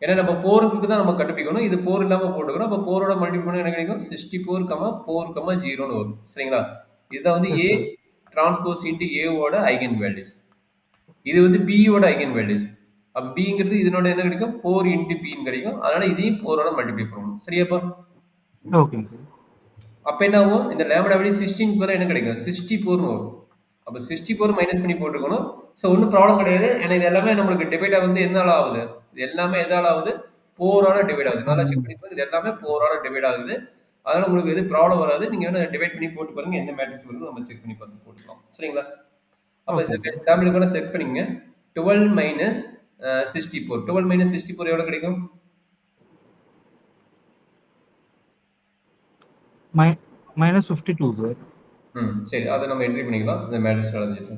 ஏன்னா நம்ம 4க்கு தான் நம்ம கண்டுபிடிக்கணும். இது 4 இல்லாம போட்டுக்கணும். அப்ப 4 ஓட மல்டிப்ளை பண்ணா என்ன கிடைக்கும்? 64, 4, 0 ன்னு வரும். சரிங்களா? இதுதான் வந்து A டிரான்ஸ்போஸ் இன்டு A ஓட ஐகன் வேல்யூஸ். இது வந்து B ஓட ஐகன் வேல்யூஸ். அப்ப Bங்கிறது இதனோட என்ன கிடைக்கும்? 4 இன்டு B ன்னு கிடைக்கும். அதனால இதையும் 4 ஓட மல்டிப்ளை பண்ணணும். சரியாப்பா? ஓகேங்க சார். அப்ப என்ன ஆகும்? இந்த லாம்டா வேல்யூ 16 க்கு பதிலா என்ன கிடைக்கும்? 64 ன்னு வரும். அப்ப 64 மைனஸ் பண்ணி போட்டுக்கணும். சோ ஒன்றும் ப்ராப்ளம் கிடையாது. ஏன்னா இது எல்லாமே நம்மளுக்கு டிவைட் வந்து எதனால ஆகுது? இது எல்லாமே எதால ஆகுது? 4 ஆல டிவைட் ஆகுது. நல்லா செக் பண்ணி பாருங்க. இது எல்லாமே 4 ஆல டிவைட் ஆகுது. அதனால உங்களுக்கு எது ப்ராப்ளம் வராது. நீங்க வேணா டிவைட் பண்ணி போட்டு பாருங்க. எந்த மேட்ரிக்ஸ் வருதோ நம்ம செக் பண்ணி பார்த்து போட்டுக்கலாம். சரிங்களா? அப்ப ஓகே சார். சாம்பிளுக்கு செக் பண்ணிக்கங்க. 12 மைனஸ் 64. 12 மைனஸ் 64 எவ்வளவு கிடைக்கும்? Minus 52 sir. சரி. அதை நம்ம என்ட்ரி பண்ணிக்கலாம். இந்த மேட்ரிக்ஸ் அழைச்சிட்டு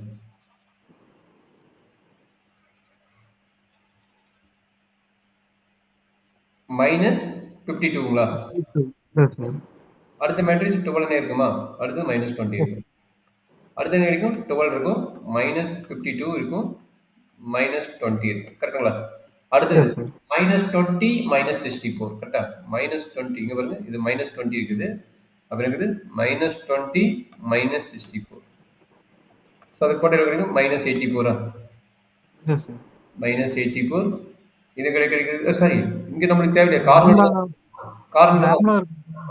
மைனஸ் 52ங்களா? அடுத்த மேட்ரிக்ஸ் 12 இருக்குமா? அடுத்து மைனஸ் 20 இருக்கும். அடுத்து என்ன கிடைக்கும்? 12 இருக்கும், மைனஸ் 52 இருக்கும், மைனஸ் 20 இருக்கும். கரெக்டுங்களா? அடுத்தது மைனஸ் 20 மைனஸ் 64. கரெக்டா? மைனஸ் 20 இங்க பாருங்க, இது மைனஸ் 20 இருக்குது. அப்புறம் இருக்குது மைனஸ் 20 மைனஸ் 64. ஸோ அதுக்கு போட்டு கிடைக்கும் மைனஸ் 84. மைனஸ் 84 இது கிடைக்கிறது. சாரி, இங்க நம்மளுக்கு தேவையில்லையா? கார்னர்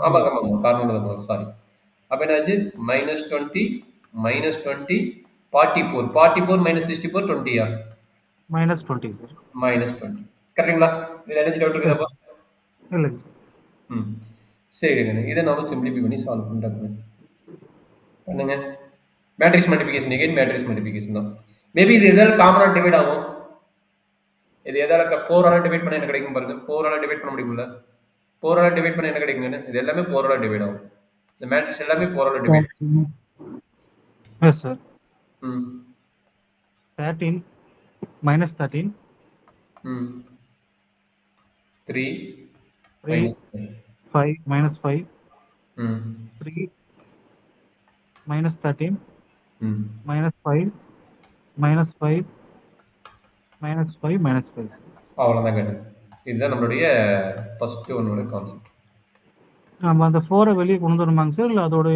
ஆமாங்க ஆமாங்க, கார்னர் தான். சாரி. அப்ப என்னாச்சு? Minus 20 minus 20 44. 44 மைனஸ் 64 20யா? Minus 20 sir. மைனஸ் 20. கரெக்டுங்களா? இதுல என்ன டவுட் இருக்குதாப்பா? இல்லைங்க சார். சரிங்க. இதை நம்ம சிம்பிளிஃபை பண்ணி சால்வ் பண்ணுறாங்க. பண்ணுங்க. Matrix multiplication again matrix multiplication தான். மேபி இது எதாவது காமனாக டிவைட் ஆகும். இது எதாவது 4ஆல டிவைட் பண்ண என்ன கிடைக்கும் பாருங்க. 4ஆல டிவைட் பண்ண முடியுமில்ல? 4ஆல டிவைட் பண்ண என்ன கிடைக்குங்கன்னு? இது எல்லாமே 4ஆல டிவைட் ஆகும். இந்த மேட்ரிக்ஸ் எல்லாமே 4ஆல டிவைட் ஆகும். Yes sir. 13 minus 13 3 minus 5 minus 5 3 minus 13 minus 5 minus 5 minus 5 minus 5. அவ்வளோதான் கேட்டது. இதுதான் நம்மளுடைய ஃபர்ஸ்ட் ஒன்னோட கான்செப்ட். நம்ம அந்த 4 வெளியே கொண்டு வரணுமாங்க சார்? இல்லை அதோட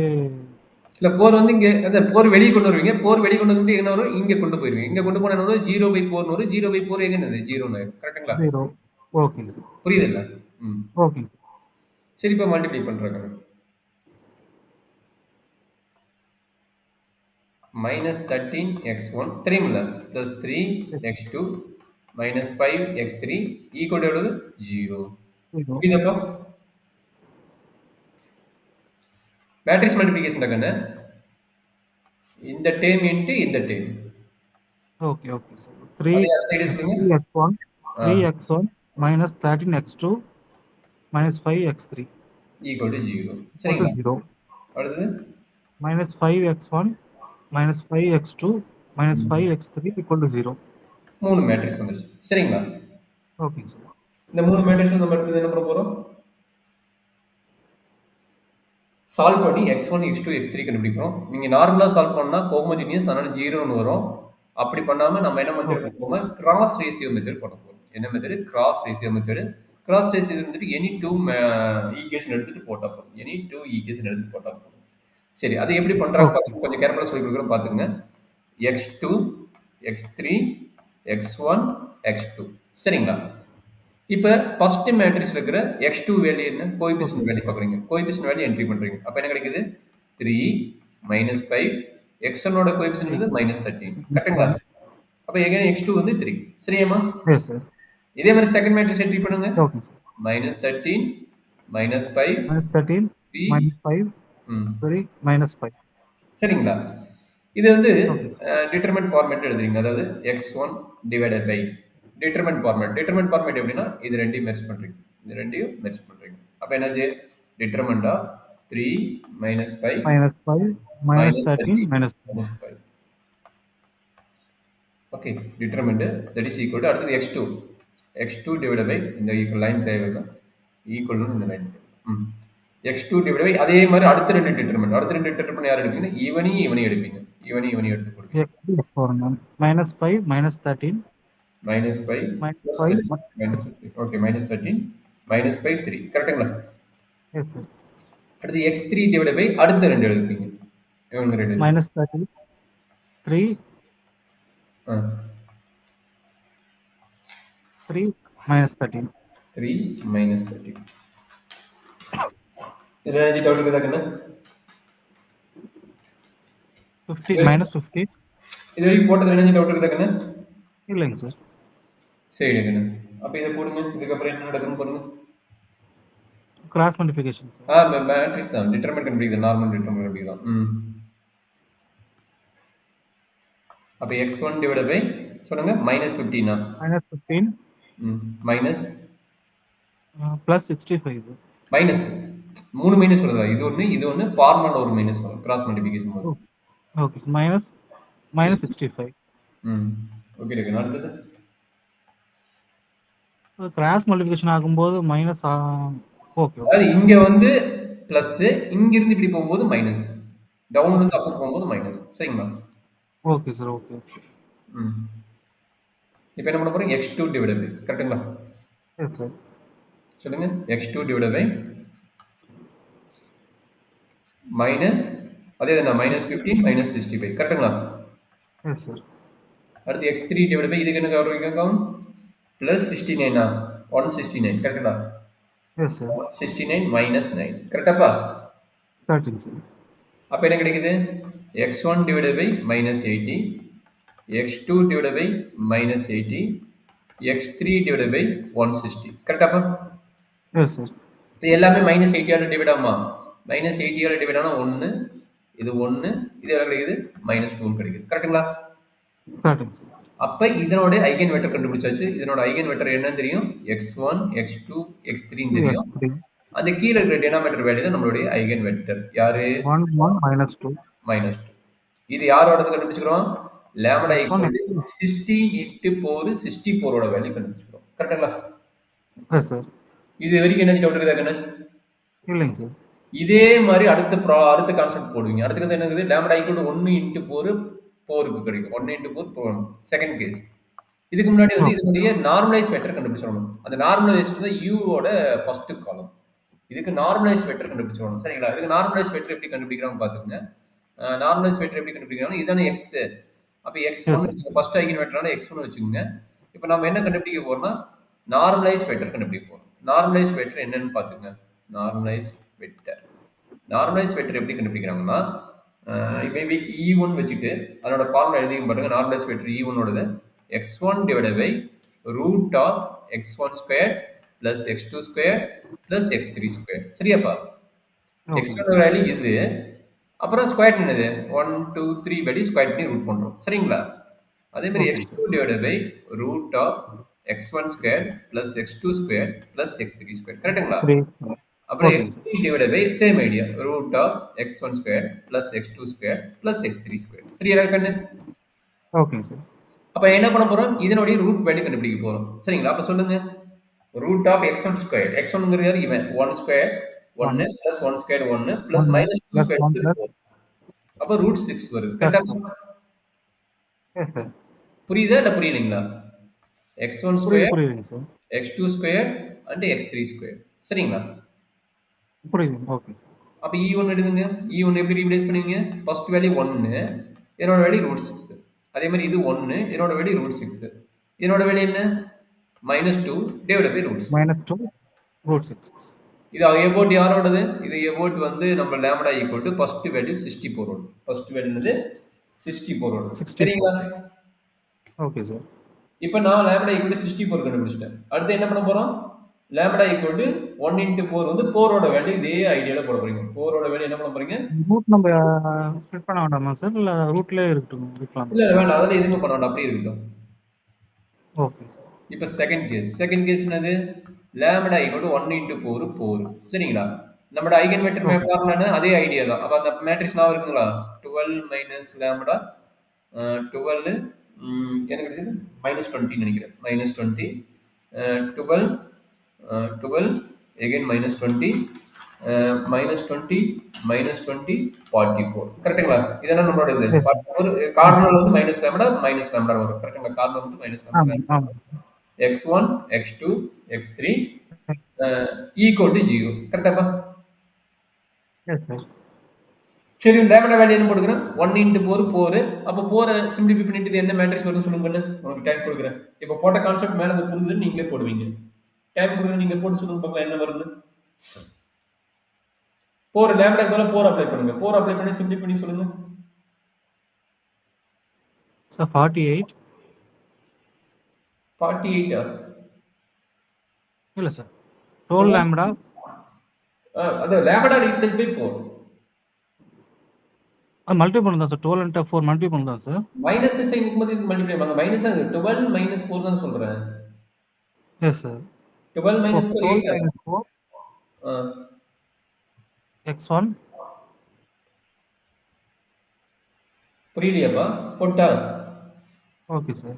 இல்லை 4 வந்து இங்கே அந்த 4 வெளியே கொண்டு வருவீங்க. 4 வெளியே கொண்டு வந்து என்ன வரும்? இங்கே கொண்டு போயிருவீங்க. இங்கே கொண்டு போன என்ன வரும்? 0/4 வரும். 0/4 எங்கன்னு 0 ஆயிடும். கரெக்டுங்களா? 0. ஓகேங்க சார். புரியுதுல்ல? ஓகேங்க. சரி, இப்போ மல்டிப்ளை பண்ணுறாங்க. மைனஸ் 13x1 தெரியுமில்ல? Plus 3x2 minus 5x3 equal எவ்வளவு? 0. புரியுதப்பா? மேட்ரிக்ஸ் மல்டிப்ளிகேஷன் கண்ணு இந்த டேர்ம் இன்ட்டு இந்த term. Okay okay sir. 3x1 minus 13x2 minus 5x3 equal to 0. சரிங்களா? அடுத்தது minus 5x1 minus 5x2 minus 5x3 equal to 0. 3 matrix வந்துருச்சு. சரிங்களா? Okay sir. இந்த 3 matrix நம்ம அடுத்தது என்ன பண்ண போறோம்? சால்வ் பண்ணி x1 x2 x3 கண்டுபிடிக்கிறோம். நீங்க நார்மலா சால்வ் பண்ணா ஹோமோஜினியஸ், அதனால 0ன்னு வரும். அப்படி பண்ணாம நம்ம என்ன மெத்தட் போறோம்னா கிராஸ் ரேஷியோ மெத்தட் பண்ண போறோம். என்ன method? Cross ratio method. Cross ratio method any 2 equation எடுத்துட்டு போட்டா போதும். எனி 2 ஈக்குவேஷன் எடுத்து போட்டா போதும். சரி, அது எப்படி பண்றாங்க கொஞ்சம் கேர்ஃபுல்லா சொல்லி கொடுக்குறோம் பாத்துங்க. x2 x3 x1 x2. சரிங்களா? இப்போ ஃபர்ஸ்ட் மேட்ரிக்ஸ்ல இருக்கிற x2 வேல்யூ என்ன? கோஎஃபிஷியன்ட் வேல்யூ பார்க்குறீங்க. கோஎஃபிஷியன்ட் வேல்யூ என்ட்ரி பண்றீங்க. அப்ப என்ன கிடைக்குது? 3 minus 5 x1 ஓட கோஎஃபிஷியன்ட் வந்து -13. கரெக்ட்டுங்களா? அப்ப எகைன் x2 வந்து 3. சரியாமா? Yes sir. இதே மாதிரி செகண்ட் மேட்ரிக்ஸ் என்ட்ரி பண்ணுங்க. Okay sir. -13 -5 -13 -5 3 -5. சரிங்களா? இது வந்து டிட்டர்மினன்ட் ஃபார்மேட் எழுதுறீங்க. அதாவது x1 divided by determinant format. Determinant format எப்படின்னா இது ரெண்டையும் மெர்ஜ் பண்றீங்க. இது ரெண்டையும் மெர்ஜ் பண்றீங்க. அப்ப என்னாச்சு? Determinant of 3 -5 -13 -5. Okay, determinant that is equal to அடுத்து x2 டிவைடட் பை இந்த ஈக்குவல் லைன் தேவையில்லை, ஈக்குவல் டு இந்த லைன். x2 டிவைட் பை அதே மாதிரி அடுத்த ரெண்டு டிட்டர்மினன்ட் யார் எடுப்பீங்க? இவனையும் எடுப்பீங்க. இவனையும் எடுத்து கொடுப்பீங்க. -5 -13 -5 ஓகே -13 -5 3. கரெக்ட்டுங்களா? Yes sir. அடுத்து x3 டிவைட் பை அடுத்த ரெண்டு எடுப்பீங்க. இவங்க ரெண்டு -13 3 3 -13 3 -13. இதுல என்ன டவுட் இருக்குதா கண்ணா? 50 -50. இது வரைக்கும் போட்டது என்ன டவுட் இருக்குதா கண்ணா? இல்லைங்க சார். சரி கண்ணா. அப்ப இதை போடுங்க. இதுக்கப்புறம் என்ன நடக்குன்னு பாருங்க. Cross multiplication sir. மேட்ரிக்ஸ் தான் டிட்டர்மினன்ட் கண்டுபிடிக்குது, நார்மல் டிட்டர்மினன்ட் கண்டுபிடிக்கலாம். அப்போ x1 டிவைட் பை சொல்லுங்க -15 -15 மைனஸ் ப்ளஸ் 65 மைனஸ் 3 மைனஸ் வருதா? இது ஒன்று இது ஒன்று பார்மல் ஒரு மைனஸ் வரும் கிராஸ் மல்டிபிகேஷன் போது. ஓகே -65. ஓகே இருக்கு. அடுத்தது கிராஸ் மல்டிபிகேஷன் ஆகும்போது மைனஸ். ஓகே அதாவது இங்கே வந்து ப்ளஸ், இங்கிருந்து இப்படி போகும்போது மைனஸ், டவுன்லேருந்து அப் போகும்போது மைனஸ். சரிங்களா? Okay sir. ஓகே. இப்போ என்ன பண்ண போகிறோம்? x2 டிவைட் பை, கரெக்டுங்களா? Yes sir. சொல்லுங்க. x2 டிவைட் பை மைனஸ் அதே தான் -15 -65, கரெக்டுங்களா? Yes sir. அடுத்து x3 டிவைட் பை இதுக்கு என்ன கவனிக்கும்? ப்ளஸ் 69 169, கரெக்டுங்களா? Yes sir. 169 -9, கரெக்டாப்பா? கரெக்டுங்க சார். அப்போ என்ன கிடைக்குது? x1 divide by -80, x2 divide by -80, x3 divide by 160, கரெக்டாப்பா? Yes sir. இது எல்லாமே -80 டிவைட் ஆகுமா? -80 டிவைட் ஆனால் 1, இது 1, இது எவ்வளோ கிடைக்குது? -2 கிடைக்குது, கரெக்டுங்களா? கரெக்டுங்க சார். அப்போ இதனோட ஐகன் வெக்டர் கண்டுபிடிச்சாச்சு. இதனோட ஐகன் வெக்டர் என்னன்னு தெரியும்? x1 x2 x3 தெரியும். அந்த கீழே இருக்கிற டினாமினேட்டர் வேல்யூ தான் நம்மளுடைய ஐகன் வெக்டர். யாரு? 1 1 -2 -2. இது யாரோட கண்டுபிடிச்சுக்கிறோம்? லாம்டா ஈக்குவல் 16 × 4 64 ஓட வேல்யூ கண்டுபிடிச்சுக்கிறோம், கரெக்டுங்களா? Yes sir. இது வரைக்கும் என்ன டவுட் இருக்குதா கண்ணு? இல்லைங்க சார். இதே மாதிரி அடுத்த கான்செப்ட் போடுவீங்க. அடுத்தது என்ன இருக்குது? லாம்டா ஈக்குவல் 1 × 4 4க்கு கிடைக்கும். 1 × 4 செகண்ட் கேஸ். இதுக்கு முன்னாடி வந்து இதனுடைய நார்மலைஸ் வெக்டர் கண்டுபிடிச்சிடணும். அந்த நார்மலைஸ் தான் யூவோட ஃபர்ஸ்ட் காலம். இதுக்கு நார்மலைஸ் வெக்டர் கண்டுபிடிச்சிடணும். சரிங்களா? இதுக்கு நார்மலைஸ் வெக்டர் எப்படி கண்டுபிடிக்கிறாங்க பார்த்துக்கோங்க. நார்மலைஸ் வெக்டர் எப்படி கண்டுபிடிக்கிறாங்க? இதுதானே எக்ஸ். அப்போ x1 ஃபர்ஸ்ட் ஐகன் வெக்டரான x1 வச்சுக்கோங்க. இப்போ நம்ம என்ன கண்டுபிடிக்க போறோம்னா நார்மலைஸ் வெக்டர் கண்டுபிடிக்க போறோம். நார்மலைஸ் வெக்டர் என்னன்னு பார்த்துக்கோங்க. நார்மலைஸ் வெக்டர் எப்படி கண்டுபிடிக்கிறாங்கன்னா மேபி E1 வச்சுட்டு அதனோட ஃபார்முலா எழுதிங்க பாருங்க. நார்மலைஸ் வெக்டர் E1 ஓடது x1 divide by root of x1 square plus x2 square plus x3 square. சரியாப்பா? x1 வேல்யூ இது, அப்புறம் ஸ்கொயர் என்னது 1 2 3 படி ஸ்கொயர் பண்ணி ரூட் பண்றோம். சரிங்களா? அதே மாதிரி x2 divide by root of x1 square plus x2 square plus x3 square, கரெக்ட்டுங்களா? அப்புறம் x3 divide by same idea root of x1 square plus x2 square plus x3 square. சரியா கண்ணு? ஓகேங்க சார். அப்ப என்ன பண்ண போறோம்? இதனுடைய ரூட் வேல்யூ கண்டுபிடிக்க போறோம். சரிங்களா? அப்ப சொல்லுங்க. ரூட் ஆஃப் x1 ஸ்கொயர், x1ங்கிறது யாரு? இவன் 1 square 1 plus 1 square 1 plus -2 square. அப்ப ரூட் 6 வருது, கரெக்ட்டா? புரியுதா இல்ல புரியலீங்களா? x1 square x2 square and x3 square. சரிங்களா? புரியுது. ஓகே. அப்ப E1 எடுங்க. E1 எப்படி ரீப்ளேஸ் பண்ணுவீங்க? ஃபர்ஸ்ட் வேல்யூ 1, இதனோட வேல்யூ ரூட் 6. அதே மாதிரி இது 1, இதனோட வேல்யூ ரூட் 6. இதனோட வேல்யூ என்ன? -2 டிவைட் பை ரூட் 6. -2 ரூட் 6. இது எபோட் யாரோடது? இது எபோட் வந்து நம்ம lambda equal to first value 64 ஓட. ஃபர்ஸ்ட் வேல்யூ என்னது? 64 ஓட. சரிங்களா? Okay sir. இப்போ நான் லாம்டா ஈக்குவல் டு 64 கண்டுபிடிச்சிட்டேன். அடுத்து என்ன பண்ண போறோம்? லாம்டா ஈக்குவல் டு 1 × 4 வந்து 4 ஓட வேல்யூ இதே ஐடியால போட போறீங்க. 4 ஓட வேல்யூ என்ன பண்ண போறீங்க? ரூட் நம்ம ஸ்ப்ளிட் பண்ண வேண்டாமா சார்? இல்ல ரூட்லயே இருக்கட்டும் இருக்கலாம்? இல்ல வேண்டாம், அதெல்லாம் எதுவுமே பண்ண வேண்டாம், அப்படியே இருக்கட்டும். Okay sir. இப்போ செகண்ட் கேஸ் என்னது? Lambda equal to 1 × 4 4. சரிங்களா? நம்மளோட ஐகன் வெக்டர் ஃபார்முலா அதே ஐடியா தான். அப்ப அந்த மேட்ரிக்ஸ் நான் இருக்குங்களா? 12 மைனஸ் லாம்டா 12 எனக்கு கிடைச்சது -20 நினைக்கிறேன். -20 12 12 again -20 -20 -20 44. கரெக்ட்டுங்களா? இதெல்லாம் நம்மளோட இது 44 கார்டினல் வந்து -லாம்டா வரும். கரெக்ட்டுங்களா? கார்டினல் வந்து -lambda. x1 x2 x3 equal to 0. கரெக்டாப்பா? Yes sir. சரி, லாம்டா வேல்யூ என்ன போடுகிறேன்? 1 × 4 4. அப்போ 4 சிம்பிளிஃபை பண்ணிட்டு இது என்ன மேட்ரிக்ஸ் வரும்னு சொல்லுங்க பண்ணு. உங்களுக்கு டைம் கொடுக்குறேன். இப்போ போட்ட கான்செப்ட் மேலே அது புரிஞ்சுதுன்னு நீங்களே போடுவீங்க. டைம் கொடுக்குறேன், நீங்க போட்டு சொல்லுங்க பார்க்கலாம் என்ன வருது. 4 லாம்டாக்கு மேல 4 அப்ளை பண்ணுங்க. 4 அப்ளை பண்ணி சிம்பிளிஃபை பண்ணி சொல்லுங்க. சார் 48. 48 இல்ல சார். 12 லாம்டா அந்த லேம்டா ரீப்ளேஸ் பை 4. அது மல்டிபிள் பண்ணுதா சார்? 12 இன்ட்டு 4 மல்டிபிள் பண்ணுதா சார்? மைனஸ் சைன் இருக்கும்போது இது மல்டிப்ளை பண்ணுங்க. மைனஸ் 12 மைனஸ் 4 தான் சொல்றேன். Yes sir. 12 minus 4 12 8. Minus 4 x1 புரியலையாப்பா? போட்டா ஓகே சார்.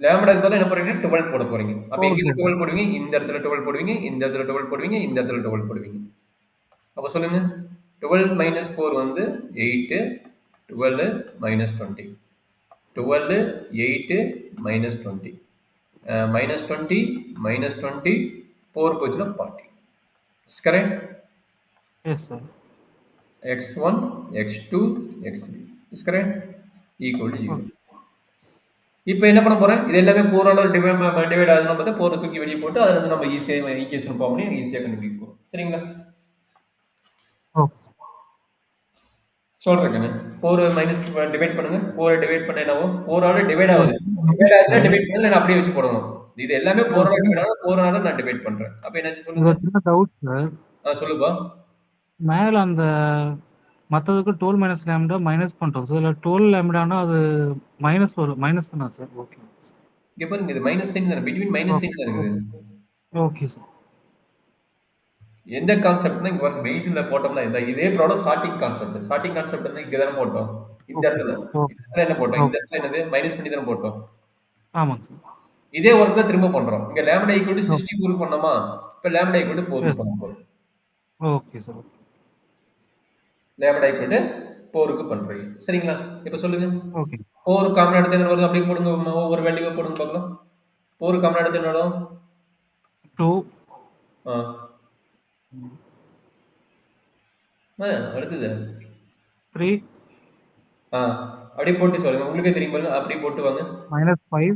லேம்டாக்கு பதிலா என்ன போறீங்க? 12 போட போறீங்க. அப்ப 4 எங்க சார். 12 போடுவீங்க? இந்த இடத்துல 12 போடுவீங்க, இந்த இடத்துல 12 போடுவீங்க, இந்த இடத்துல 12 போடுவீங்க. அப்ப சொல்லுங்க. 12 மைனஸ் 4 வந்து 8, 12 மைனஸ் 20. 12, 8 மைனஸ் 20. மைனஸ் 20 மைனஸ் 20 4 போச்சுன்னா 40. Is correct? Yes sir. x1, x2, x3. Is correct? Equal to 0. இப்போ என்ன பண்ண போறேன்? இது எல்லாமே 4 ஆல டிவைட் ஆகுதுன்னா பார்த்தா 4 தூக்கி வெளியே போட்டு அதுல இருந்து நம்ம ஈஸியா ஈக்குவேஷன் ஃபார்ம் பண்ணி ஈஸியா கண்டுபிடிக்க போறோம். சரிங்களா? ஓகே. சொல்றேன். 4 மைனஸ் டிவைட் பண்ணுங்க. 4 டிவைட் பண்ணா என்ன ஆகும்? 4 ஆல டிவைட் ஆகுது. டிவைட் ஆகுதுன்னா டிவைட் பண்ணல நான் அப்படியே வச்சு போடணும். இது எல்லாமே 4 ஆல டிவைட் ஆகுது. 4 ஆல நான் டிவைட் பண்றேன். அப்ப என்னாச்சு சொல்லுங்க. ஒரு சின்ன டவுட் சார். சொல்லுப்பா. மேல அந்த மற்றதுக்கு 12 மைனஸ் லேம்டா மைனஸ் பண்ணுறோம் சார். இல்லை 12 லேம்டானா அது மைனஸ் வரும், மைனஸ் தானே சார்? ஓகே. இங்கே பாருங்க, இது மைனஸ் சைன் தானே, பிட்வீன் மைனஸ் சைன் தான் இருக்குது. Okay sir. எந்த கான்செப்ட்னா இங்கே பாருங்க, மெயினில் போட்டோம்னா இந்த இதே problem starting concept. Starting concept வந்து இங்கே தானே போட்டோம். இந்த இடத்துல என்ன போட்டோம்? இந்த இடத்துல என்னது மைனஸ் பண்ணி தானே போட்டோம். ஆமாங்க சார். இதே ஒர்க் தான் திரும்ப பண்றோம். இங்க லேம்டா ஈக்குவல் டு 64 பண்ணோமா? இப்போ லேம்டா ஈக்குவல் டு 4 பண்ண போறோம். Okay sir. Lambda equal to 4க்கு பண்றீங்க. சரிங்களா? இப்போ சொல்லுங்க. ஓகே. 4 காமன் எடுத்து என்ன வருது? அப்படியே போடுங்க. ஒவ்வொரு வேல்யூவா போடுங்க பார்க்கலாம். 4 காமன் எடுத்து என்ன வரும்? 2. அடுத்தது 3. அப்படியே போட்டு சொல்லுங்க. உங்களுக்கே தெரியும் பாருங்க. அப்படியே போட்டு வாங்க. -5.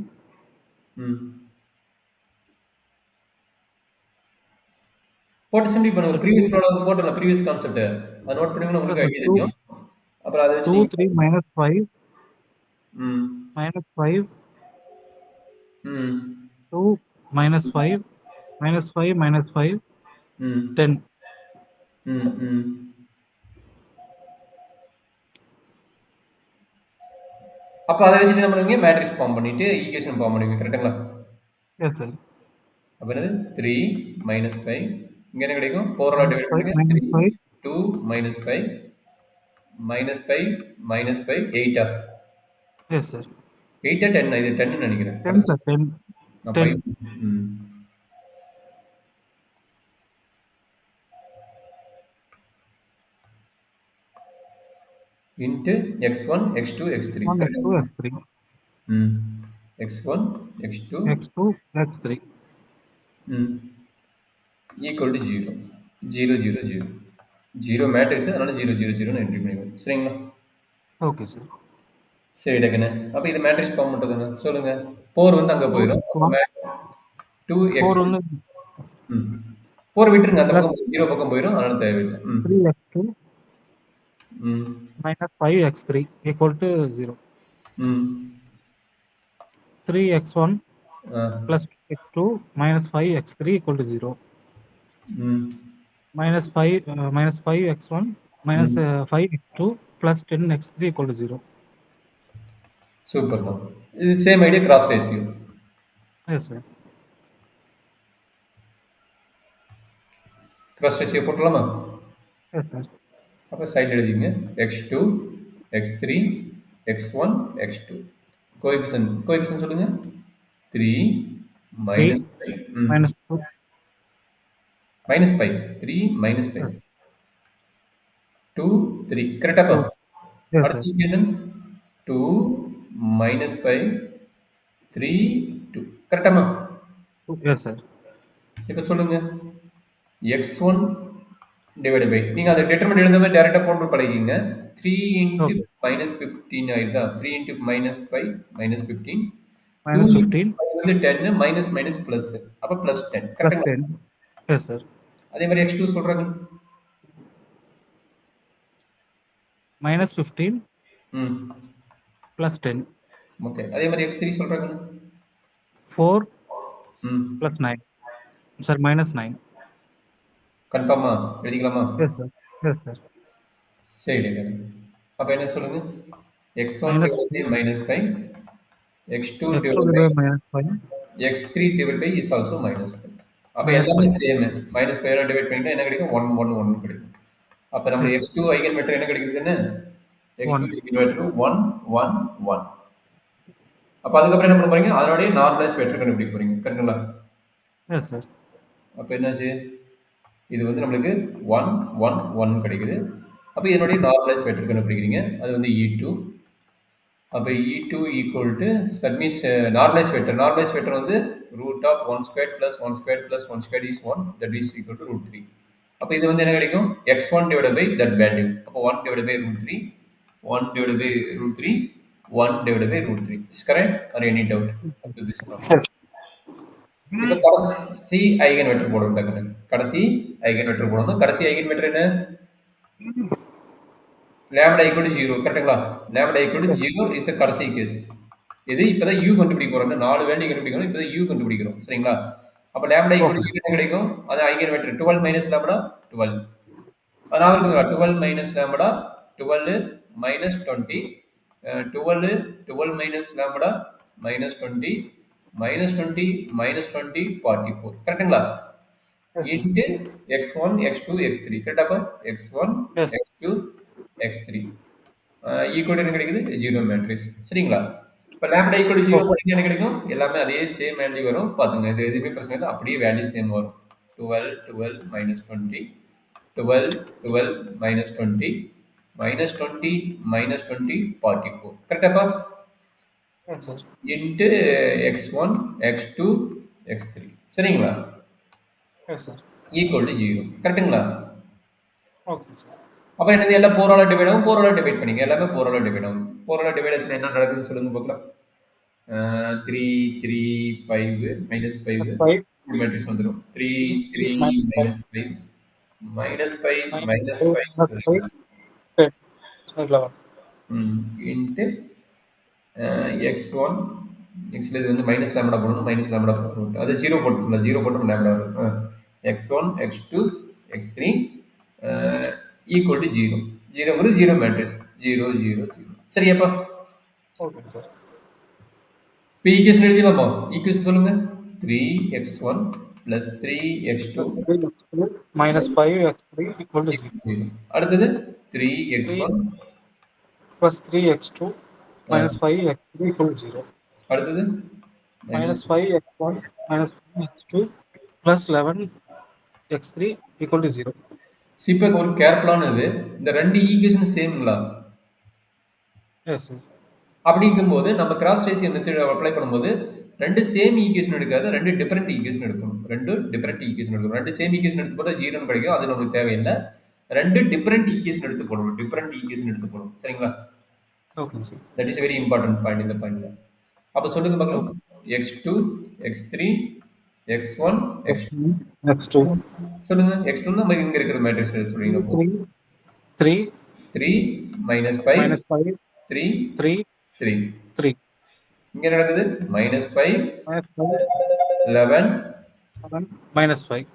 போட்டு சிம்பிள் பண்ணுங்க. ப்ரீவியஸ் ப்ராப்ளம் போட்டுல ப்ரீவியஸ் கான்செப்ட். அத நோட் பண்ணீங்கன்னா உங்களுக்கு ஐடியா தெரியும். அப்புறம் அதை வச்சு 2 3 -5 -5 2 -5 -5 -5 10. அப்ப அதை வச்சு என்ன பண்ணுவீங்க? மேட்ரிக்ஸ் ஃபார்ம் பண்ணிட்டு ஈக்குவேஷன் ஃபார்ம் பண்ணுவீங்க. கரெக்ட்டுங்களா? S sir. அப்ப என்னது? 3 -5 இங்க என்ன கிடைக்கும்? 4 ஆல டிவைட் பண்ணுங்க. 3 2 -5 -5 8 எஸ் சார். 8 10 இது 10 ன்னு நினைக்கிறேன். 10 sir. 10 10 into x1 x2 x3 x2 x3 x1 x2 x2 x3 equal to 0 0 0 0 0 matrix, அதனால 0 0 0 ன்னு என்ட்ரி பண்ணிடுவோம். சரிங்களா? Okay sir. சரி டக்குன்னு. அப்ப இது மேட்ரிக்ஸ் ஃபார்ம் பண்றதுங்க. சொல்லுங்க. 4 வந்து அங்க போயிடும். 2x 4 வந்து 4 விட்டுருங்க. அந்த பக்கம் 0 பக்கம் போயிடும். அதனால தேவையில்லை. 3x2 -5x3 equal to 0. 3x1 plus x2 -5x3 equal to 0. -5x1 -5x2 plus 10x3 equal to 0. Super. This is same idea, cross ratio. Yes sir. Cross ratio போட்டுலாமா? Yes sir. அப்ப சைடு எழுதிங்க. x2 x3 x1 x2 coefficient சொல்லுங்க. 3 -5 -2 -5 3 -5 2 3 கரெக்ட்டா பா? அடுத்த equation 2 -5 3 2 கரெக்ட்டாமா? Yes sir. இப்போ சொல்லுங்க. x1 divided by நீங்க அதை டிட்டர்மினன்ட் எழுதாம டைரக்டா போட்டு பழகிங்க. 3 into -15 ஆயிடுதா? 3 into -5 -15 -15 வந்து 10 மைனஸ் மைனஸ் பிளஸ். அப்ப பிளஸ் 10 கரெக்ட்டா? Yes sir. அதே மாதிரி x2 சொல்றாங்க. -15 plus 10. ஓகே. அதே மாதிரி x3 சொல்றாங்க. 4 plus 9 சார் -9. கன்ஃபார்மா எழுதிக்கலாமா? Yes sir. Yes sir. சரி. அப்போ என்ன சொல்லுங்க? x1 minus divided by minus 5, x2 x2 divided by divided by -5 x3 divided by is also minus 5. அப்போ minus எல்லாமே 5. சேம். மைனஸ் 5 டிவைட் பண்ணிட்டா என்ன கிடைக்கும்? 1 1 1 கிடைக்கும். அப்போ நம்ம எஸ் x2 ஐகன் வெக்டர் என்ன கிடைக்குதுன்னு? x2 1. Eigen vector 1 1 1. அப்போ அதுக்கப்புறம் என்ன பண்ண போறீங்க? அதனுடைய நார்மலைஸ் வெக்டர் கண்டுபிடிக்க போறீங்க. கரெக்ட்டுங்களா? Yes sir. அப்போ என்னாச்சு? இது வந்து நம்மளுக்கு 1 1 1 கிடைக்குது. அப்போ இதனுடைய நார்மலைஸ் வெக்டர் கண்டுபிடிக்கிறீங்க. அது வந்து e2. அப்போ e2 equal to that means normalize vector. Normalize vector வந்து root of 1 squared plus 1 squared plus 1 squared is 1, that is equal to root 3. அப்போ இது வந்து என்ன கிடைக்கும்? x1 divided by that value. அப்போ 1 divided by root 3, 1 divided by root 3, 1 divided by root 3. Is correct or any doubt up to this problem? இப்போ கடைசி eigen vector போடணும் டக்குனு. கடைசி ஐகன் வெக்டர் போடணும். கடைசி ஐகன் வெக்டர் என்ன? lambda equal to 0. கரெக்ட்டுங்களா? lambda equal to 0 is a கடைசி கேஸ். இது இப்பதான் u கண்டுபிடிக்க போறோம். 4 வேல்யூ கண்டுபிடிக்கணும். இப்பதான் u கண்டுபிடிக்கிறோம். சரிங்களா? அப்ப lambda equal to 0 என்ன கிடைக்கும்? அது ஐகன் வெக்டர் 12 minus lambda 12. அதான் இருக்குங்களா? 12 minus lambda 12 minus 20, 12 12 minus lambda minus 20 minus 20 minus 20 44. கரெக்ட்டுங்களா? into x1 x2 x3. கரெக்டாப்பா? x1 Yes. x2 x3 equal என்ன கிடைக்குது? 0 மேட்ரிக்ஸ். சரிங்களா? இப்போ lambda equal to 0 போட்டீங்கன்னா என்ன கிடைக்கும்? எல்லாமே அதே சேம் வேல்யூ வரும். பாத்துங்க. இது எதுவுமே பிரச்சனை இல்லை. அப்படியே வேல்யூ சேம் வரும். 12 12 minus 20, 12 12 minus 20 minus 20 minus 20 44. கரெக்டாப்பா? Yes, sir. into x1 x2 x3. சரிங்களா? Yes, sir. Equal to 0. கரெக்ட்டுங்களா? Okay, sir. அப்போ என்னது? எல்லாம் 4ஆல டிவைட் ஆகும். 4ஆல டிவைட் பண்ணிங்க. எல்லாமே 4ஆல டிவைட் ஆகும். 4ஆல டிவைட் ஆச்சுன்னா என்ன நடக்குதுன்னு சொல்லுங்க பார்க்கலாம். 3 3 5 minus 5 5 மேட்ரிக்ஸ் வந்துடும். 3 3 minus 5 minus 5 minus 5 into x1 x இது வந்து மைனஸ் லாம்டா போடணும். மைனஸ் லாம்டா போடணும். அது 0 போட்டுக்கலாம். 0 போட்டு லாம்டா வரும். x1 x2 x3 equal to 0. 0 0 matrix 0 0 0. சரியாப்பா? Okay sir. இப்போ ஈக்குவேஷன் எழுதிடலாமா? ஈக்குவேஷன் சொல்லுங்க. 3x1 plus 3x2 minus 5x3 equal to 0. அடுத்தது 3x1 plus 3x2 minus 5x3 equal to 0. அடுத்தது minus 5x1 minus 5x2 plus 11x3 equal to 0. இப்போ ஒரு கேர்ஃபுல்லானது, இந்த ரெண்டு ஈக்குவேஷன் சேம்ங்களா? Yes sir. அப்படிங்கும்போது நம்ம கிராஸ் ரேஷியோ மெத்தட் அப்ளை பண்ணும்போது ரெண்டு சேம் ஈக்குவேஷன் எடுக்காது, ரெண்டு டிஃபரெண்ட் ஈக்குவேஷன் எடுக்கணும். ரெண்டு டிஃபரெண்ட் ஈக்குவேஷன் எடுக்கணும். ரெண்டு சேம் ஈக்குவேஷன் எடுத்து போட்டால் 0 கிடைக்கும். அது நமக்கு தேவையில்லை. ரெண்டு டிஃபரெண்ட் ஈக்குவேஷன் எடுத்து போடணும். டிஃபரெண்ட் ஈக்குவேஷன் எடுத்து போடணும். சரிங்களா? Okay sir. That is very important point இந்த பாயிண்ட்ல. அப்போ சொல்லுங்க பார்க்கலாம். x2 x3 x1 x2 x2 சொல்லுங்க. x2 நம்ம இங்க இருக்கிற மேட்ரிக்ஸ் எடுத்து சொல்றீங்க. 3 3 minus 5 minus 5 3 3 3 3 இங்க நடக்குது minus 5 minus 5 11 minus 5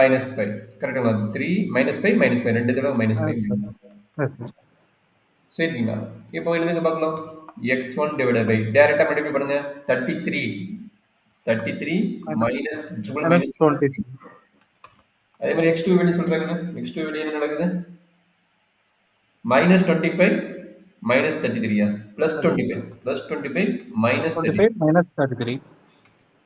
minus 5. கரெக்ட்டுங்களா? 3 minus 5 minus 5 ரெண்டு தடவை minus 5. சரிங்களா? இப்போ எழுதுங்க பார்க்கலாம். x1 divided by டைரக்டா மல்டிப்ளை பண்ணுங்க. 33 minus 20. அதே மாதிரி x2 வெளியே சொல்றாங்க. x2 வெளியே என்ன நடக்குது? minus 25 minus 33 plus 25 plus 25 minus 25 minus 33.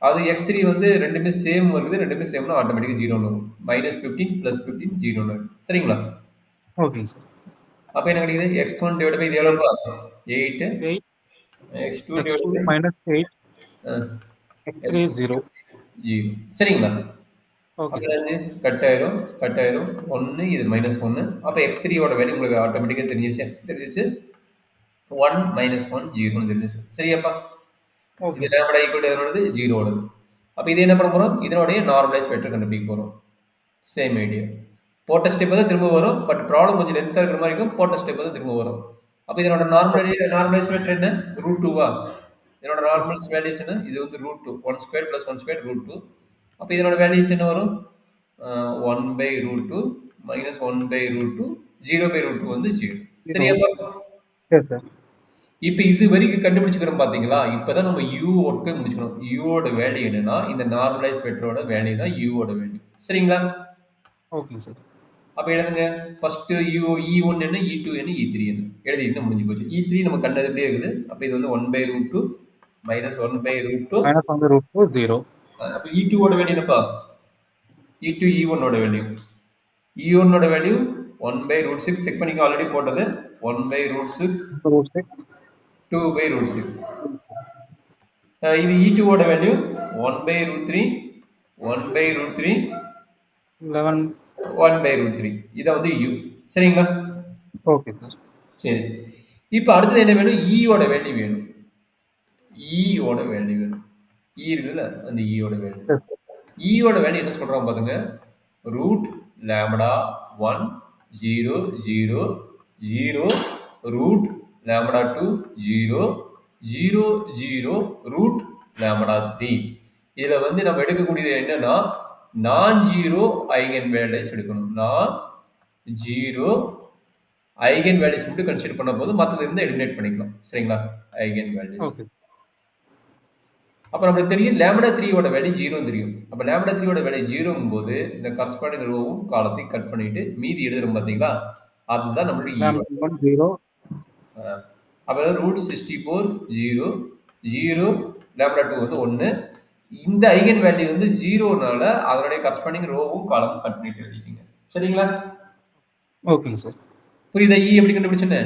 அது x3 வந்து ரெண்டுமே சேம் வருது. ரெண்டுமே சேம்னா ஆட்டோமேட்டிக்கா 0 வரும். minus 15 plus 15 0 வரும். சரிங்களா? Okay sir. அப்ப என்ன கிடைக்குது? x1 divided by இது எவ்வளவுப்பா? 8 x2 divided by minus 8 x3 0. சரிங்களா? ஓகே கட் ஆயிரும் 1 இது -1. அப்ப x3 ஓட வேல்யூ உங்களுக்கு ஆட்டோமேட்டிக்கா தெரிஞ்சிச்சு 1 -1 0 னு தெரிஞ்சிச்சு. சரியாப்பா? இது lambda equal to எதனோடது? 0 ஓடது. அப்ப இது என்ன பண்ண போறோம்? இதனுடைய நார்மலைஸ் வெக்டர் கண்டுபிடிக்க போறோம். Same idea. போட்ட ஸ்டெப் தான் திரும்ப வரும். பட் ப்ராப்ளம் கொஞ்சம் லென்த்தா இருக்கிற மாதிரி இருக்கும். போட்ட ஸ்டெப் தான் திரும்ப வரும். அப்ப இதனோட நார்மலைஸ் வெக்டர் என்ன? √2வா? இதனோட நார்மலைஸ் வேல்யூஸ் என்ன? இது வந்து √2 1 ஸ்கொயர் + 1 ஸ்கொயர் √2. அப்ப இதனோட வேல்யூஸ் என்ன வரும்? 1/√2 minus 1/√2 0/√2 வந்து 0. சரியாப்பா? சரி சார். இப்ப இது வரைக்கும் கண்டுபிடிச்சுக்கிறோம் பாத்தீங்களா? இப்பதான் நம்ம u ஒர்க்கை முடிச்சுக்கணும். u ஓட வேல்யூ என்னன்னா இந்த நார்மலைஸ் வெக்டரோட வேல்யூ தான் u ஓட வேல்யூ. சரிங்களா? ஓகேங்க சார். அப்ப எழுதுங்க. ஃபர்ஸ்ட் e1 என்ன, e2 என்ன, e3 என்ன எழுதிட்டு முடிஞ்சு போச்சு. e3 நம்ம கண்டதுலயே இருக்குது. அப்ப இது வந்து 1/√2 minus 1/√2 மைனஸ் வந்து √2 0. அப்ப e2 ஓட வேல்யூ என்னப்பா? e2 e1 ஓட வேல்யூ. e1 ஓட வேல்யூ 1/√6 செக் பண்ணிக்க, ஆல்ரெடி போட்டது. 1/√6 √6 2/√6. இது e2 ஓட வேல்யூ 1/√3 1/√3 11. 1/√3. இத வந்து u. சரிங்களா? Okay sir. சரி. இப்போ அடுத்தது என்ன வேணும்? e ஓட வேல்யூ வேணும். e ஓட வேல்யூ வேணும். e இருக்குதுல, அந்த e ஓட வேல்யூ. e ஓட வேல்யூ என்ன சொல்றான் பாருங்க. Root lambda 1 0 0 0 root lambda 2 0 0 0 root lambda 3. இதுல வந்து நம்ம எடுக்கக்கூடியது என்னன்னா நான் ஜீரோ ஐகன் வேல்யூஸ் எடுக்கணும். நான் ஜீரோ ஐகன் வேல்யூஸ் மட்டும் கன்சிடர் பண்ண போது மற்றது இருந்தால் எலிமினேட் பண்ணிக்கலாம். சரிங்களா? Eigen values. ஓகே. அப்போ நம்மளுக்கு தெரியும் லாம்டா 3 ஓட வேல்யூ 0 தெரியும். அப்போ லாம்டா 3 ஓட வேல்யூ 0 போது இந்த கரஸ்பாண்டிங் ரோவும் காலத்தையும் கட் பண்ணிட்டு மீதி எழுதுறோம் பாத்தீங்களா? அதுதான் நம்மளுடைய e. 0. அப்போ ரூட் 64 0 0 லாம்டா 2 வந்து 1. இந்த ஐகன் வேல்யூ வந்து 0னால அதனுடைய கரஸ்பாண்டிங் ரோவும் காலமும் கட் பண்ணிட்டு எழுதிட்டீங்க. சரிங்களா? ஓகேங்க சார். புரியுதா? e எப்படி கண்டுபிடிச்சேன்னு?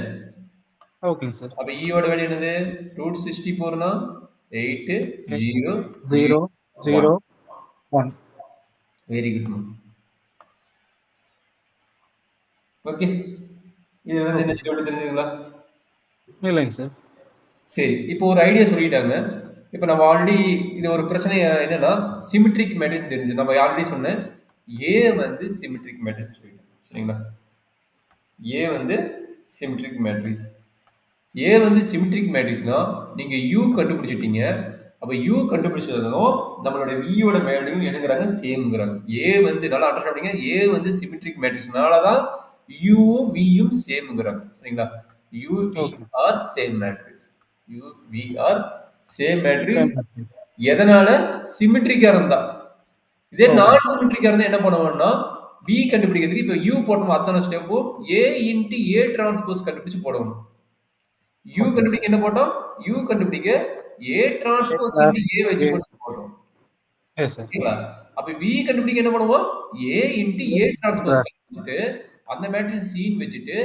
ஓகேங்க சார். அப்ப e ஓட வேல்யூ என்னது? ரூட் 64னா 8 0 0 0 1. Very good. ஓகே. இது வந்து என்ன சொல்லிட்டு தெரிஞ்சுங்களா? இல்லைங்க சார். சரி, இப்போ ஒரு ஐடியா சொல்லிட்டாங்க. இப்போ நம்ம ஆல்ரெடி இது ஒரு பிரச்சனை என்னன்னா சிமெட்ரிக் மேட்ரிக்ஸ் தெரிஞ்சு நம்ம ஆல்ரெடி சொன்னேன் ஏ வந்து சிமெட்ரிக் மேட்ரிக்ஸ் சொல்லிட்டேன். சரிங்களா? ஏ வந்து சிமெட்ரிக் மேட்ரிக்ஸ். ஏ வந்து சிமெட்ரிக் மேட்ரிக்ஸ்னா நீங்க யூ கண்டுபிடிச்சிட்டீங்க. அப்ப யூ கண்டுபிடிச்சதும் நம்மளோட வியோட வேல்யூ என்னங்கிறாங்க சேம்ங்கிறாங்க. ஏ வந்து நல்லா அண்டர்ஸ்டாண்ட் பண்ணீங்க. ஏ வந்து சிமெட்ரிக் மேட்ரிக்ஸ்னால தான் யூவும் வியும் சேம்ங்கிறாங்க. சரிங்களா? U V are same matrix. U V are same matrix. எதனால? சிமெட்ரிக்கா இருந்தா. இதே நான் சிமெட்ரிக்கா இருந்தா என்ன பண்ணுவோம்னா பி கண்டுபிடிக்கிறதுக்கு இப்ப யூ போட்டோம் அத்தனை ஸ்டெப்பும் ஏ இன்டு ஏ டிரான்ஸ்போஸ் கண்டுபிடிச்சு போடணும். யூ கண்டுபிடிக்க என்ன போட்டோம்? யூ கண்டுபிடிக்க ஏ டிரான்ஸ்போஸ் இன்டு ஏ வச்சு போட்டோம். Yes sir. சரிங்களா? அப்ப வி கண்டுபிடிக்க என்ன பண்ணுவோம்? ஏ இன்டு ஏ டிரான்ஸ்போஸ் கண்டுபிடிச்சிட்டு அந்த மேட்ரிக்ஸ் சீன் வச்சுட்டு